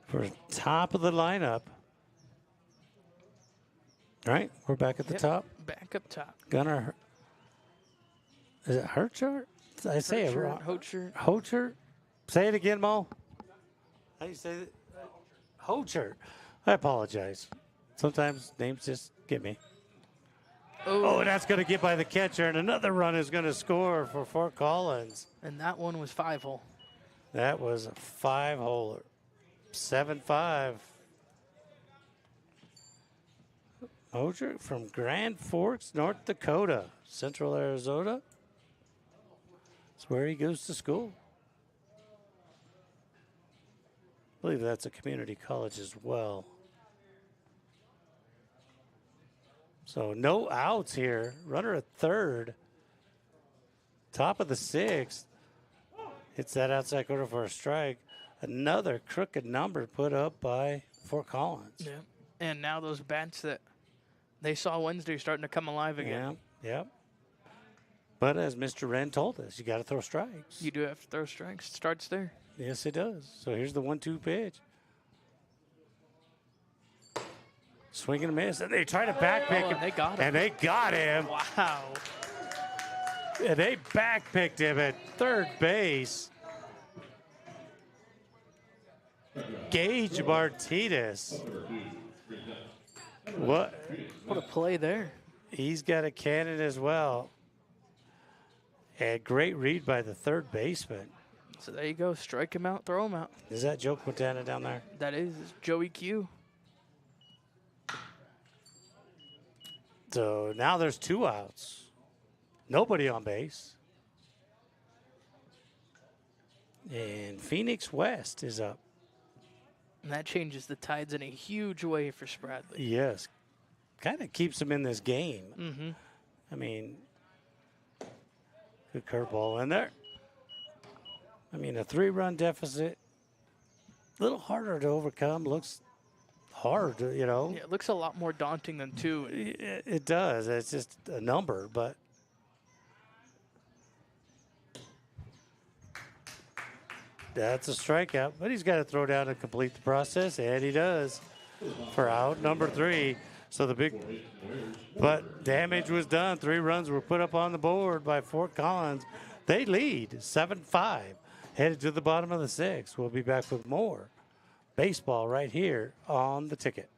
For top of the lineup. All right, we're back at the top. Back up top. Gunnar. Is it Hercher? I say it wrong. Hocher. Hocher? Say it again, Mo. How do you say that? Hocher. I apologize. Sometimes names just get me. Oh, and that's going to get by the catcher, and another run is going to score for Fort Collins. And that one was 5-hole. That was a 5-holer. 7-5. Hocher from Grand Forks, North Dakota, Central Arizona. That's where he goes to school. I believe that's a community college as well. So no outs here. Runner at third. Top of the 6th. Hits that outside corner for a strike. Another crooked number put up by Fort Collins. Yeah. And now those bats that they saw Wednesday are starting to come alive again. Yeah. But as Mr. Wren told us, you got to throw strikes. You do have to throw strikes. It starts there. Yes, it does. So here's the 1-2 pitch. Swing and a miss, and they try to backpick him. And they got him. And they got him. Wow. And they backpicked him at third base. Gage Martinez. What a play there. He's got a cannon as well. And great read by the third baseman. So there you go. Strike him out, throw him out. Is that Joe Quintana down there? That is Joey Q. So now there's 2 outs. Nobody on base. And Phoenix West is up. And that changes the tides in a huge way for Spradley. Yes. Kind of keeps them in this game. Mm-hmm. I mean, good curveball in there. I mean, a 3-run deficit, a little harder to overcome. Looks hard, you know. Yeah, it looks a lot more daunting than 2. It does. It's just a number, but that's a strikeout. But he's got to throw down to complete the process, and he does for out number 3. So but damage was done. 3 runs were put up on the board by Fort Collins. They lead 7-5, headed to the bottom of the 6th. We'll be back with more baseball right here on The Ticket.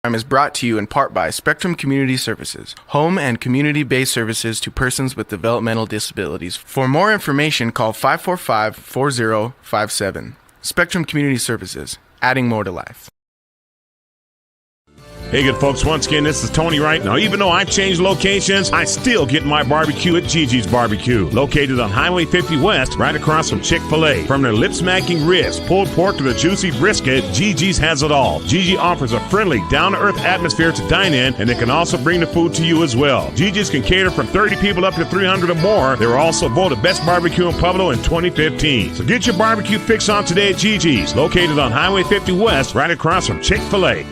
Is brought to you in part by Spectrum Community Services, home and community-based services to persons with developmental disabilities. For more information, call 545-4057. Spectrum Community Services, adding more to life. Hey, good folks. Once again, this is Tony Wright. Now, even though I've changed locations, I still get my barbecue at Gigi's Barbecue. Located on Highway 50 West, right across from Chick-fil-A. From their lip-smacking ribs, pulled pork to the juicy brisket, Gigi's has it all. Gigi offers a friendly, down-to-earth atmosphere to dine in, and they can also bring the food to you as well. Gigi's can cater from 30 people up to 300 or more. They were also voted Best Barbecue in Pueblo in 2015. So get your barbecue fix on today at Gigi's. Located on Highway 50 West, right across from Chick-fil-A.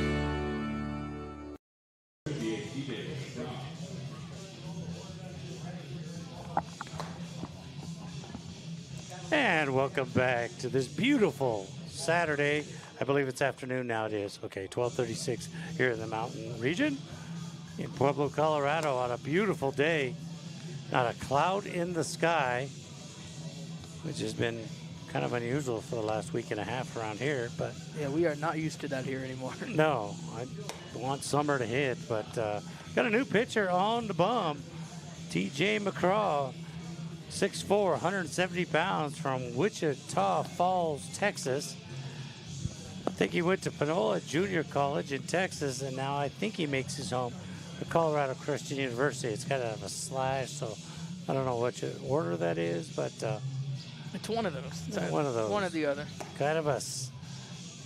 And welcome back to this beautiful Saturday. I believe it's afternoon now. It is. Okay, 12:36 here in the mountain region in Pueblo, Colorado on a beautiful day. Not a cloud in the sky, which has been kind of unusual for the last week and a half around here. But yeah, we are not used to that here anymore. No, I want summer to hit. But got a new pitcher on the bum, T.J. McCraw. 6'4", 170 pounds from Wichita Falls, Texas. I think he went to Panola Junior College in Texas, and now I think he makes his home at Colorado Christian University. It's kind of a slash, so I don't know which order that is, but it's one of those. It's one of those. One or the other. Kind of is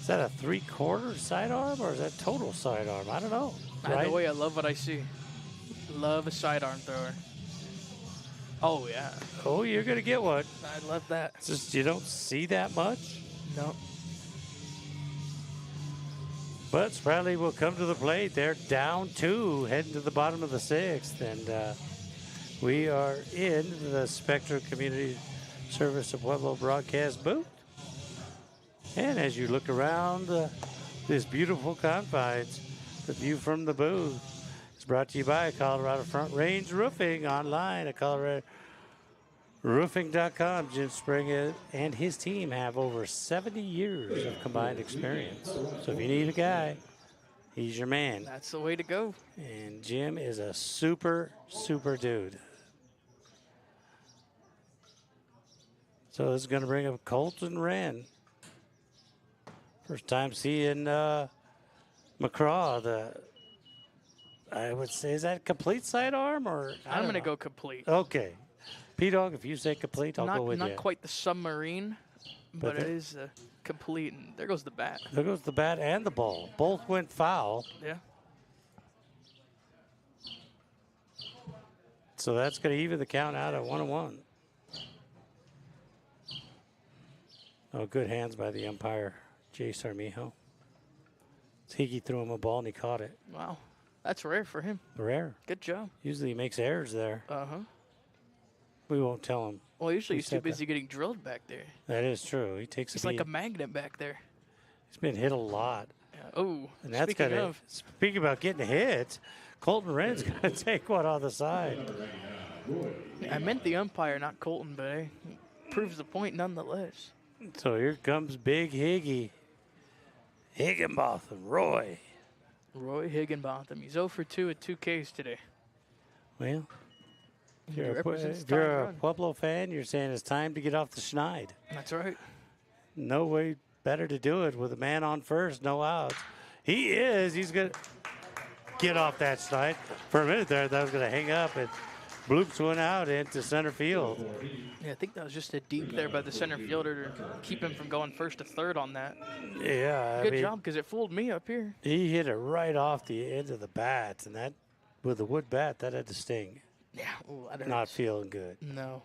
that a 3/4 sidearm, or is that total sidearm? I don't know. Either way, I love what I see. Love a sidearm thrower. Oh, yeah. Oh, you're going to get one. I love that. It's just you don't see that much. No. But Spradley will come to the plate. They're down 2, heading to the bottom of the 6th. And we are in the Spectrum Community Service of Pueblo broadcast booth. And as you look around this beautiful confines, the view from the booth is brought to you by Colorado Front Range Roofing, online at coloradoroofing.com. Jim Spring and his team have over 70 years of combined experience. So if you need a guy, he's your man. That's the way to go. And Jim is a super, super dude. So this is going to bring up Colton Wren. First time seeing McCraw, I would say, is that complete sidearm or? I'm going to go complete. Okay. P-Dog, if you say complete, I'll go with you. Not quite the submarine, but it is complete. And there goes the bat. There goes the bat and the ball. Both went foul. Yeah. So that's going to even the count out at 1-1. Oh, good hands by the umpire, Jay Sarmijo. Higgy threw him a ball and he caught it. Wow. That's rare for him. Rare. Good job. Usually he makes errors there. Uh-huh. We won't tell him. Well, usually he's too busy getting drilled back there. That is true. He takes He's like a magnet back there. He's been hit a lot. Yeah. Oh, and that's speaking about getting hit, Colton Wren's going to take one on the side. I meant the umpire, not Colton, but it proves the point nonetheless. So here comes Big Higgy. Higginbotham, Roy Higginbotham. He's 0 for 2 at 2 Ks today. Well, if you're a Pueblo fan, you're saying it's time to get off the schneid. That's right. No way better to do it with a man on first, no outs. He's going to get off that schneid. For a minute there, that was going to hang up and bloops one out into center field. Yeah, I think that was just a deep there by the center fielder to keep him from going first to third on that. Yeah. Good job, because it fooled me up here. He hit it right off the end of the bat, and that, with the wood bat, that had to sting. Yeah. Ooh, not feeling good. No.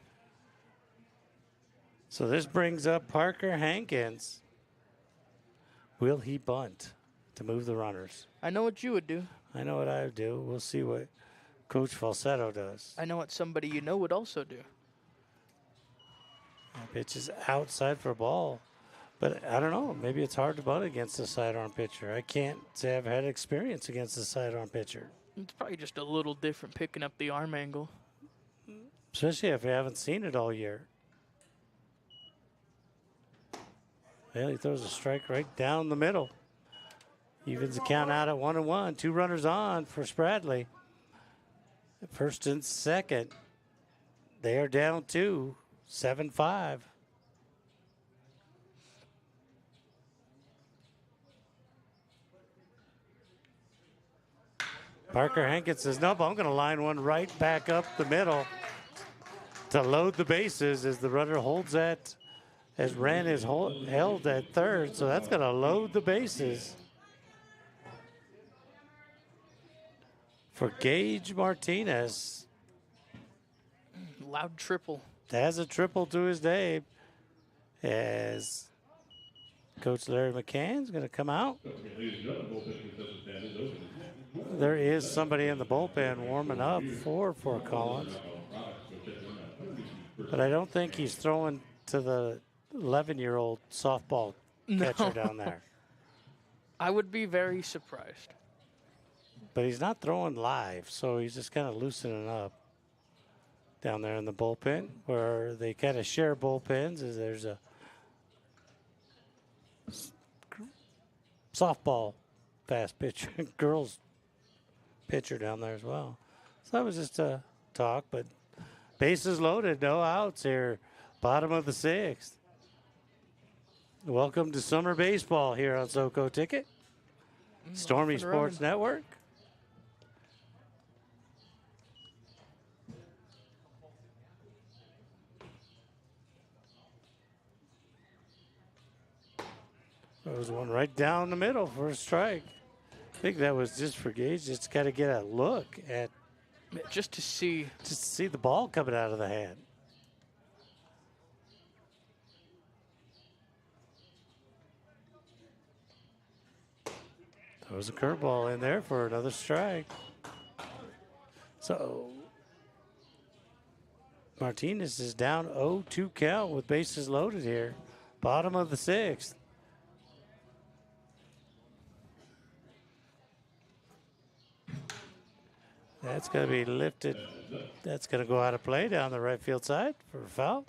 So this brings up Parker Hankins. Will he bunt to move the runners? I know what you would do. I know what I would do. We'll see what Coach Falsetto does. I know what somebody you know would also do. Pitch is outside for a ball. But I don't know. Maybe it's hard to bunt against a sidearm pitcher. I can't say I've had experience against a sidearm pitcher. It's probably just a little different picking up the arm angle. Especially if you haven't seen it all year. Well, he throws a strike right down the middle. Evens the count out at 1-1. 2 runners on for Spradley. First and second. They are down 2, 7-5. Parker Hankins says, nope, I'm going to line one right back up the middle to load the bases as the runner holds that, as Wren is held at third. So that's going to load the bases for Gage Martinez. Loud triple. Has a triple to his name as Coach Larry McCann's going to come out. There is somebody in the bullpen warming up for Collins. But I don't think he's throwing to the 11-year-old softball catcher down there. I would be very surprised. But he's not throwing live, so he's just kind of loosening up down there in the bullpen, where they kind of share bullpens. As there's a softball fast pitcher, girls pitcher down there as well. So that was just a talk, but bases loaded, no outs here, bottom of the sixth. Welcome to summer baseball here on SoCo Ticket, Stormy Sports Network. There was one right down the middle for a strike. I think that was just for Gage. Just got to get a look at, just to see the ball coming out of the hand. There was a curveball in there for another strike. So Martinez is down 0-2 count with bases loaded here. Bottom of the sixth. That's going to be lifted. That's going to go out of play down the right field side for a foul.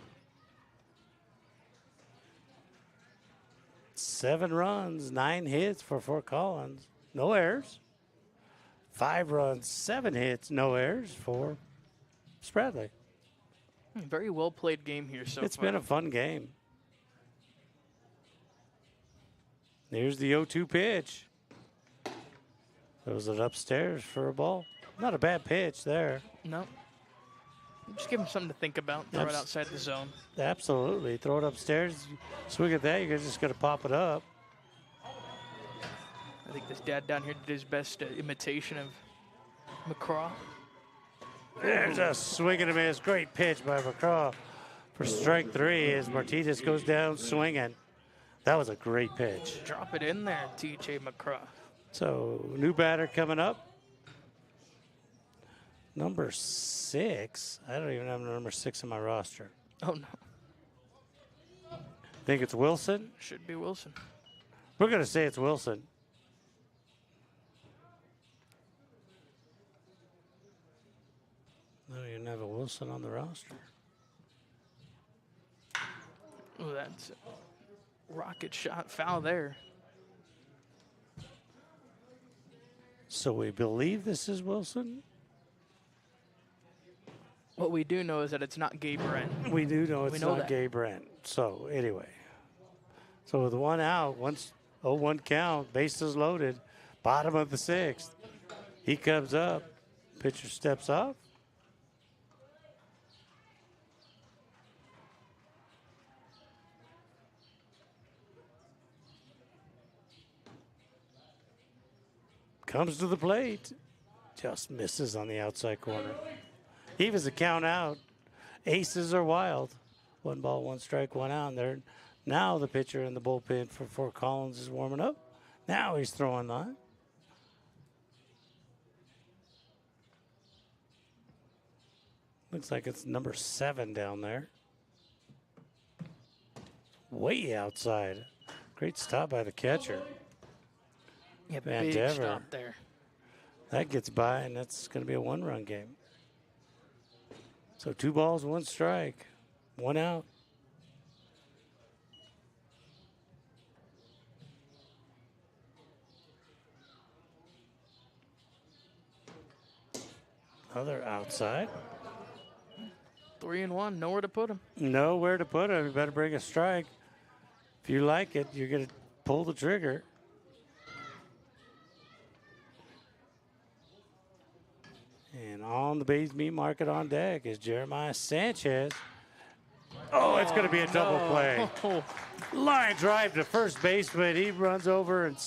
7 runs, 9 hits for Fort Collins. No errors. 5 runs, 7 hits, no errors for Spradley. Very well played game here so It's far. been a fun game. Here's the 0-2 pitch. Throws it upstairs for a ball. Not a bad pitch there. No. Just give him something to think about. Throw it outside the zone. Absolutely. Throw it upstairs. Swing at that, you're just going to pop it up. I think this dad down here did his best imitation of McCraw. There's a swing and a miss. Great pitch by McCraw for strike 3 as Martinez goes down swinging. That was a great pitch. Drop it in there, TJ McCraw. So, new batter coming up. Number 6. I don't even have number 6 in my roster. Oh, no. Think it's Wilson? Should be Wilson. We're going to say it's Wilson. No, you don't have a Wilson on the roster. Oh, that's a rocket shot foul there. So we believe this is Wilson? What we do know is that it's not Gabe Brent. We do know it's not that. Gabe Brent. So anyway. So with 1 out, 0-1 count, bases loaded, bottom of the 6th. He comes up, pitcher steps off. Comes to the plate, just misses on the outside corner. Even the count out, aces are wild. 1 ball, 1 strike, 1 out. There, now the pitcher in the bullpen for Fort Collins is warming up. Now he's throwing line. Looks like it's number 7 down there. Way outside. Great stop by the catcher. Yeah, Van big Dever. stop there. That gets by, and that's going to be a 1-run game. So 2 balls, 1 strike, 1 out. Another outside. 3-1, nowhere to put him. Nowhere to put him. You better bring a strike. If you like it, you're going to pull the trigger. on the Bays Meat Market on deck is Jeremiah Sanchez. Oh, it's going to be a double play. Line drive to first base, but he runs over and,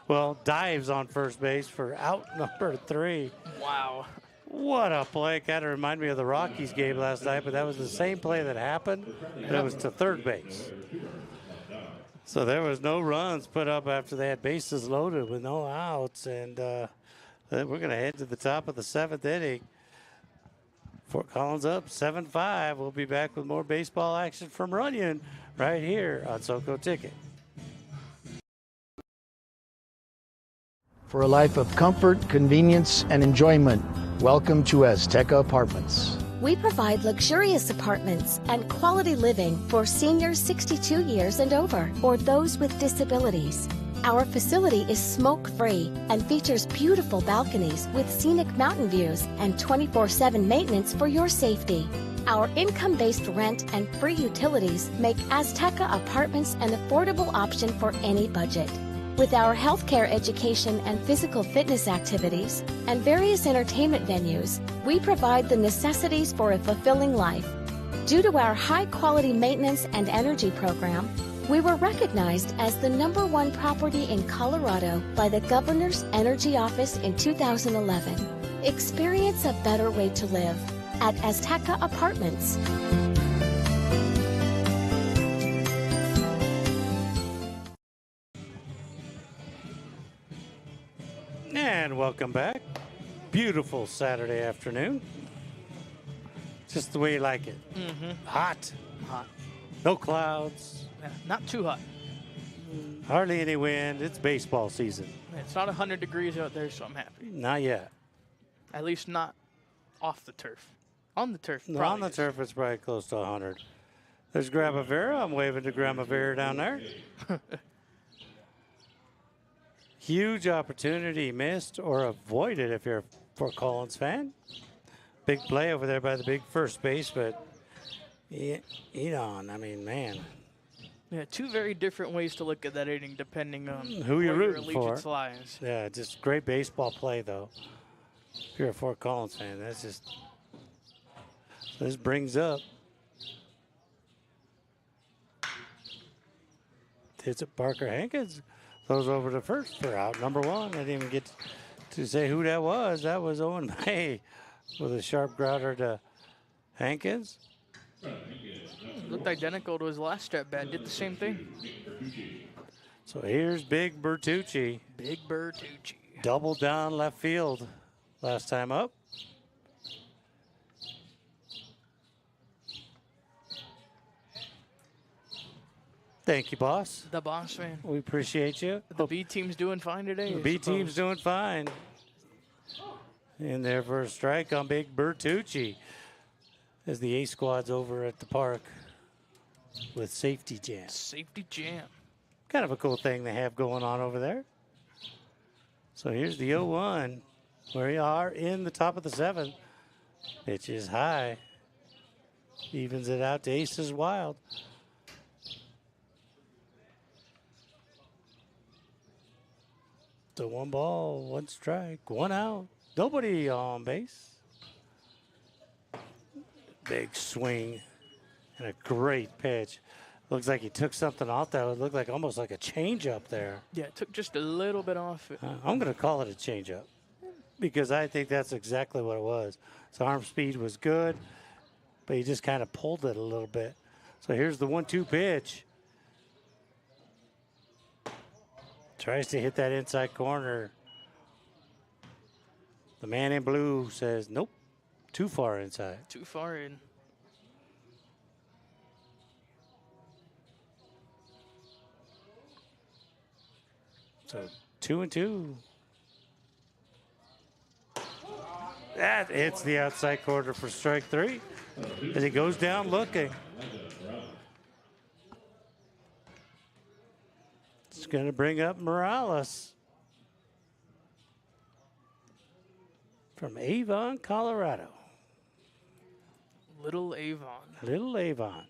well, dives on first base for out number 3. Wow. What a play. Kind of reminded me of the Rockies game last night, but that was the same play that happened. That was to third base. So there was no runs put up after they had bases loaded with no outs. And then we're going to head to the top of the 7th inning. Fort Collins up 7-5. We'll be back with more baseball action from Runyon right here on SoCo Ticket. For a life of comfort, convenience, and enjoyment, welcome to Azteca Apartments. We provide luxurious apartments and quality living for seniors 62 years and over, or those with disabilities. Our facility is smoke-free and features beautiful balconies with scenic mountain views and 24/7 maintenance for your safety. Our income-based rent and free utilities make Azteca Apartments an affordable option for any budget. With our healthcare education and physical fitness activities and various entertainment venues, we provide the necessities for a fulfilling life. Due to our high-quality maintenance and energy program, we were recognized as the #1 property in Colorado by the Governor's Energy Office in 2011. Experience a better way to live at Azteca Apartments. And welcome back. Beautiful Saturday afternoon. Just the way you like it. Hot. Hot. No clouds. Yeah, not too hot. Hardly any wind. It's baseball season. It's not 100 degrees out there, so I'm happy. Not yet. At least not off the turf. On the turf, No, on the turf, it's probably close to 100. There's Grandma Vera. I'm waving to Grandma Vera down there. Huge opportunity missed or avoided if you're a Fort Collins fan. Big play over there by the big first base, but I mean, man. Yeah, two very different ways to look at that inning depending on Who you're where your rooting for. allegiance lies. Yeah, just great baseball play, though. If you're a Fort Collins fan, that's just. So this brings up. Hits it Parker Hankins. Throws over to first for out number 1. I didn't even get to say who that was. That was Owen May with a sharp grounder to Hankins. Looked identical to his last at bat. Did the same thing. So here's Big Bertucci. Big Bertucci. Double down left field last time up. Thank you, boss. The boss, man. We appreciate you. The B team's doing fine today. The B team's doing fine. In there for a strike on Big Bertucci as the A squad's over at the park with Safety Jam. Safety Jam. Kind of a cool thing they have going on over there. So here's the 0-1. We are in the top of the 7th. Pitch is high. Evens it out to Aces Wild. So 1 ball, 1 strike, 1 out. Nobody on base. Big swing and a great pitch. Looks like he took something off that would look like almost like a changeup there. Yeah, it took just a little bit off it. I'm going to call it a changeup because I think that's exactly what it was. So arm speed was good, but he just kind of pulled it a little bit. So here's the 1-2 pitch. Tries to hit that inside corner. The man in blue says, nope, too far inside. Too far in. So 2-2. That hits the outside corner for strike 3 as he goes down looking. It's going to bring up Morales from Avon, Colorado. Little Avon. Little Avon.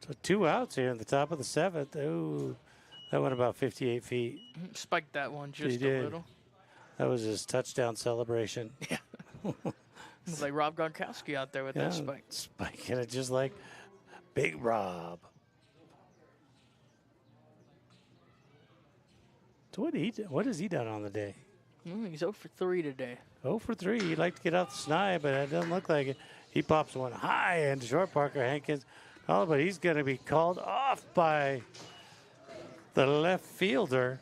So 2 outs here in the top of the 7th. Ooh, That went about 58 feet. Spiked that one He just a did. little. That was his touchdown celebration. Yeah. It's like Rob Gronkowski out there with that spike. Spiking it just like Big Rob. So what has he done on the day? He's 0 for 3 today. 0 for 3. He'd like to get out the snide, but it doesn't look like it. He pops one high and short. Parker Hankins. Oh, but he's going to be called off by the left fielder.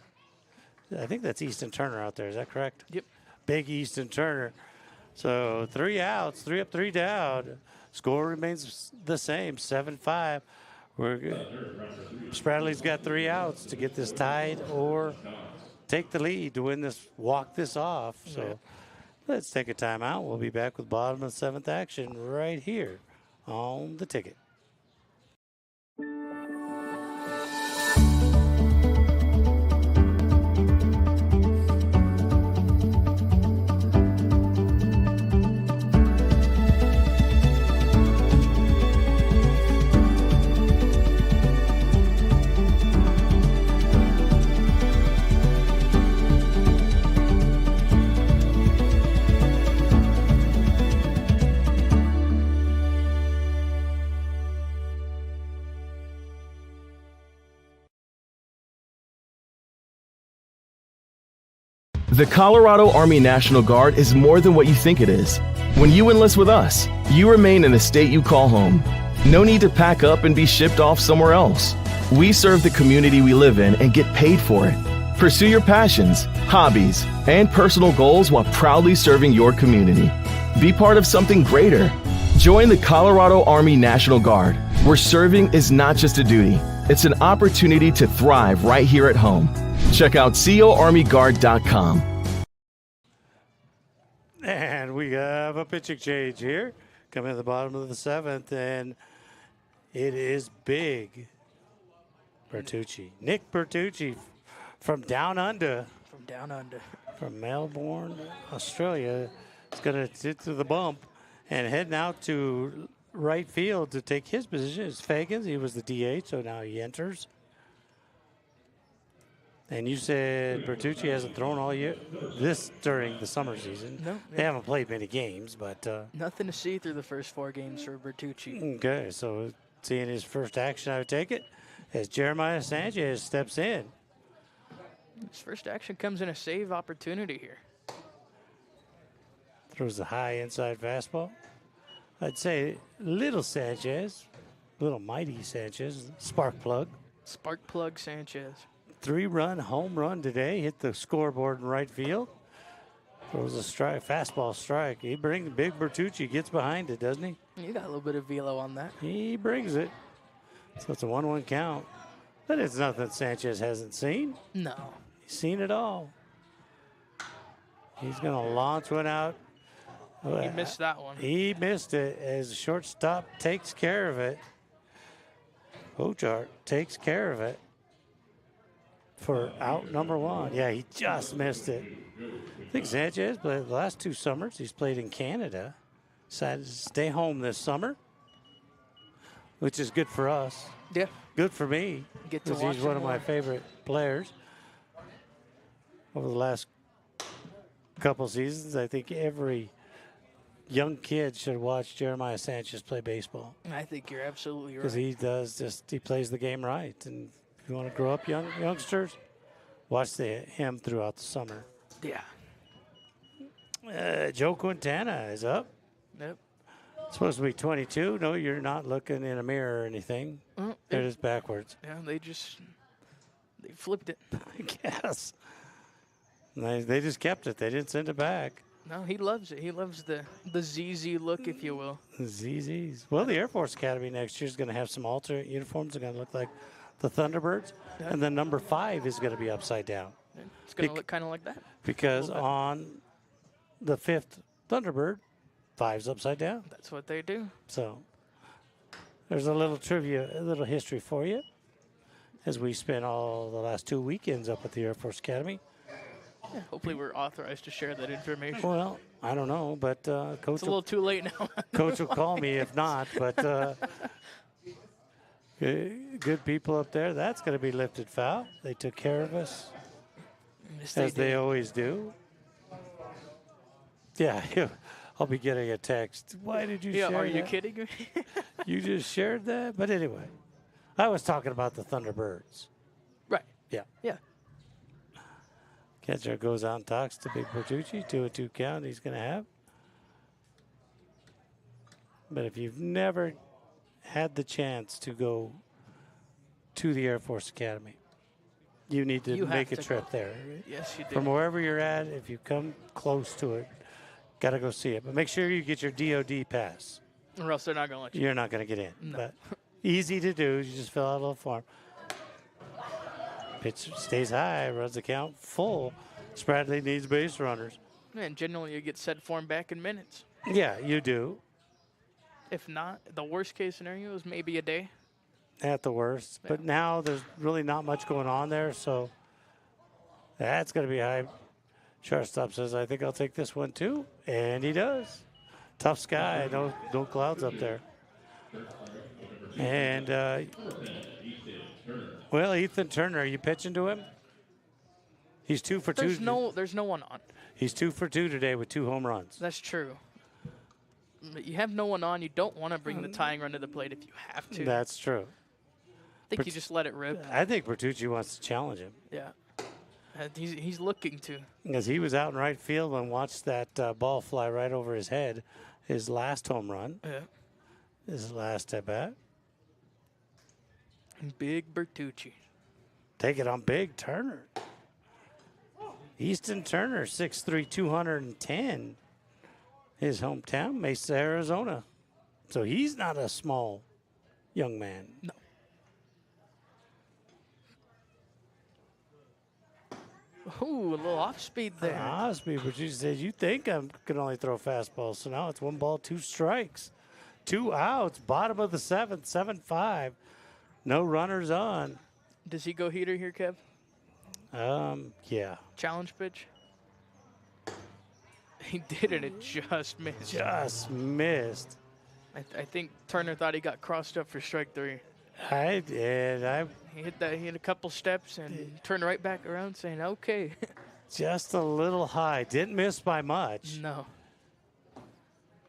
I think that's Easton Turner out there. Is that correct? Yep. Big Easton Turner. So 3 outs, 3 up, 3 down. Score remains the same, 7-5. We're good. Spradley's got 3 outs to get this tied or take the lead to win this, walk this off. So let's take a timeout. We'll be back with bottom of the 7th action right here on the ticket. The Colorado Army National Guard is more than what you think it is. When you enlist with us, you remain in the state you call home. No need to pack up and be shipped off somewhere else. We serve the community we live in and get paid for it. Pursue your passions, hobbies, and personal goals while proudly serving your community. Be part of something greater. Join the Colorado Army National Guard, where serving is not just a duty, it's an opportunity to thrive right here at home. Check out coarmyguard.com. And we have a pitch exchange here. Coming at the bottom of the 7th, and it is big. Bertucci. Nick Bertucci from down under. From down under. From Melbourne, Australia. Is going to hit to the bump and heading out to right field to take his position is Fagans. He was the DH, so now he enters. And you said Bertucci hasn't thrown all year this during the summer season. No. They haven't played many games, but nothing to see through the first 4 games for Bertucci. Okay, so seeing his first action, I would take it as Jeremiah Sanchez steps in. His first action comes in a save opportunity here. Throws the high inside fastball. I'd say little Sanchez, little mighty Sanchez, spark plug. Spark plug Sanchez. 3-run home run today. Hit the scoreboard in right field. Throws a strike, fastball strike. He brings big Bertucci, gets behind it, doesn't he? You got a little bit of velo on that. He brings it. So it's a 1-1 count. But it's nothing Sanchez hasn't seen. No. He's seen it all. He's going to launch one out. He missed that one. He missed it as the shortstop takes care of it. Ochart takes care of it for out number 1. Yeah, he just missed it. I think Sanchez played the last 2 summers. He's played in Canada. Decided to stay home this summer, which is good for us. Yeah. Good for me. Get to because watch he's one him of my more. favorite players. Over the last couple seasons, I think every young kid should watch Jeremiah Sanchez play baseball. I think you're absolutely right. Because he plays the game right. And if you want to grow up youngsters, watch him throughout the summer. Yeah. Joe Quintana is up. Nope. Supposed to be 22. No, you're not looking in a mirror or anything. It is backwards. Yeah, they flipped it. I guess. They just kept it. They didn't send it back. No, he loves it. He loves the ZZ look, if you will. ZZs. Well, the Air Force Academy next year is going to have some alternate uniforms. They're going to look like the Thunderbirds. Yeah. And then number 5 is going to be upside down. It's going to look kind of like that. Because on the 5th Thunderbird, 5's upside down. That's what they do. So there's a little trivia, a little history for you as we spent all the last 2 weekends up at the Air Force Academy. Yeah, hopefully we're authorized to share that information. Well, I don't know, but Coach. It's a little too late now. Coach will call me if not, but Good people up there. That's going to be lifted foul. They took care of us, as they always do. Yeah, I'll be getting a text. Why did you share that? Are you kidding me? You just shared that? But anyway, I was talking about the Thunderbirds. Right. Yeah. Yeah. Catcher goes out and talks to Big Bertucci. 2-2 count he's going to have. But if you've never had the chance to go to the Air Force Academy, you need to make a trip there. Yes, you do. From wherever you're at, if you come close to it, got to go see it. But make sure you get your DOD pass. Or else they're not going to let you. You're not going to get in. No. But easy to do. You just fill out a little form. Pitch stays high, runs the count full. Spradley needs base runners. And generally you get set form back in minutes. Yeah, you do. If not, the worst case scenario is maybe a day. At the worst. Yeah. But now there's really not much going on there, so that's going to be high. Shortstop says, I think I'll take this one too. And he does. Tough sky. No clouds up there. And, well, Ethan Turner, are you pitching to him? He's 2 for 2. There's no one on. He's 2 for 2 today with 2 home runs. That's true. You have no one on. You don't want to bring the tying run to the plate if you have to. That's true. I think you just let it rip. I think Bertucci wants to challenge him. Yeah. He's looking to. Because he was out in right field and watched that ball fly right over his head. His last home run. Yeah. His last at bat. Big Bertucci. Take it on Big Turner. Easton Turner, 6'3", 210. His hometown, Mesa, Arizona. So he's not a small young man. No. Ooh, a little off speed there. Off speed, but you said you think I can only throw fastballs. So now it's 1 ball, 2 strikes. 2 outs, bottom of the 7th, 7-5. No runners on. Does he go heater here, Kev? Yeah. Challenge pitch? He did it. It just missed. Just missed. I think Turner thought he got crossed up for strike 3. I did. He hit a couple steps and turned right back around saying, okay. Just a little high. Didn't miss by much. No.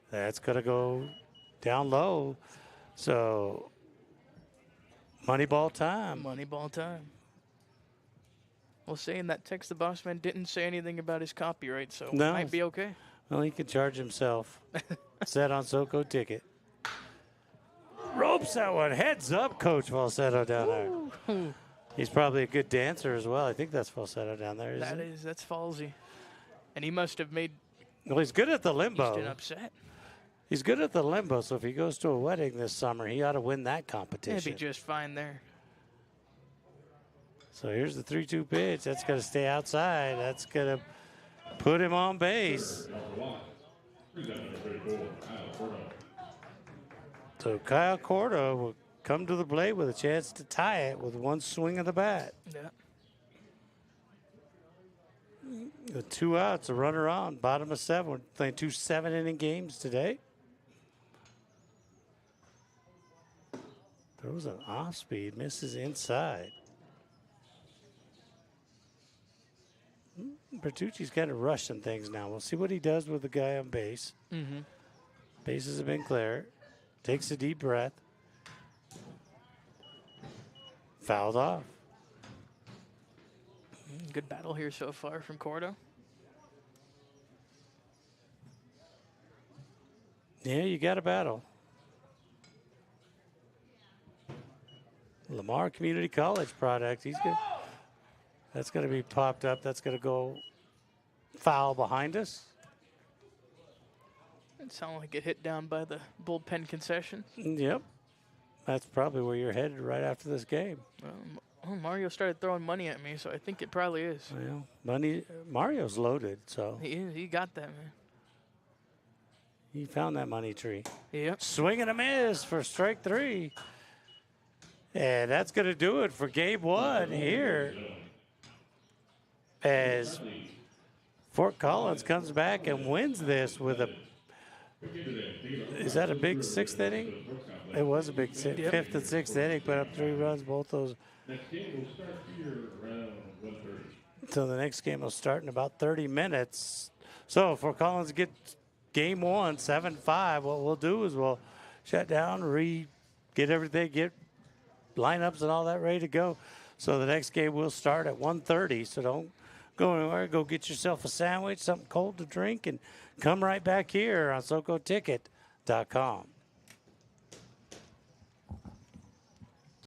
That's going to go down low. So, money ball time. Money ball time. Well, saying that text the boss man didn't say anything about his copyright, so no. It might be okay. Well, he can charge himself. Set on SoCo ticket. Ropes that one. Heads up, Coach Falsetto down there. He's probably a good dancer as well. I think that's Falsetto down there, isn't it? That's Falsey. And he must have made Well, he's good at the limbo. Easton upset. He's good at the limbo, so if he goes to a wedding this summer, he ought to win that competition. He'd be just fine there. So here's the 3-2 pitch. That's going to stay outside. That's going to put him on base. So Kyle Corda will come to the plate with a chance to tie it with 1 swing of the bat. Yeah. With 2 outs, a runner on, bottom of 7. We're playing 2 7-inning games today. Throws an off speed, misses inside. Bertucci's kind of rushing things now. We'll see what he does with the guy on base. Mm-hmm. Bases have been clear. Takes a deep breath. Fouled off. Good battle here so far from Cordo. Yeah, you got a battle. Lamar Community College product. He's good. That's going to be popped up. That's going to go foul behind us. It sounded like it hit down by the bullpen concession. Yep. That's probably where you're headed right after this game. Mario started throwing money at me, so I think it probably is. Well, money. Mario's loaded, so. He is. He got that, man. He found that money tree. Yep. Swing and a miss for strike 3. And that's going to do it for game 1 here. As Fort Collins comes back and wins this with a Is that a big sixth inning? It was a big Yep. fifth and sixth inning, put up 3 runs, both those. So the next game will start in about 30 minutes. So for Collins get game 1, 7-5, what we'll do is we'll shut down, get everything, get lineups and all that ready to go. So the next game will start at 1:30. So don't go anywhere. Go get yourself a sandwich, something cold to drink, and come right back here on SoCoTicket.com.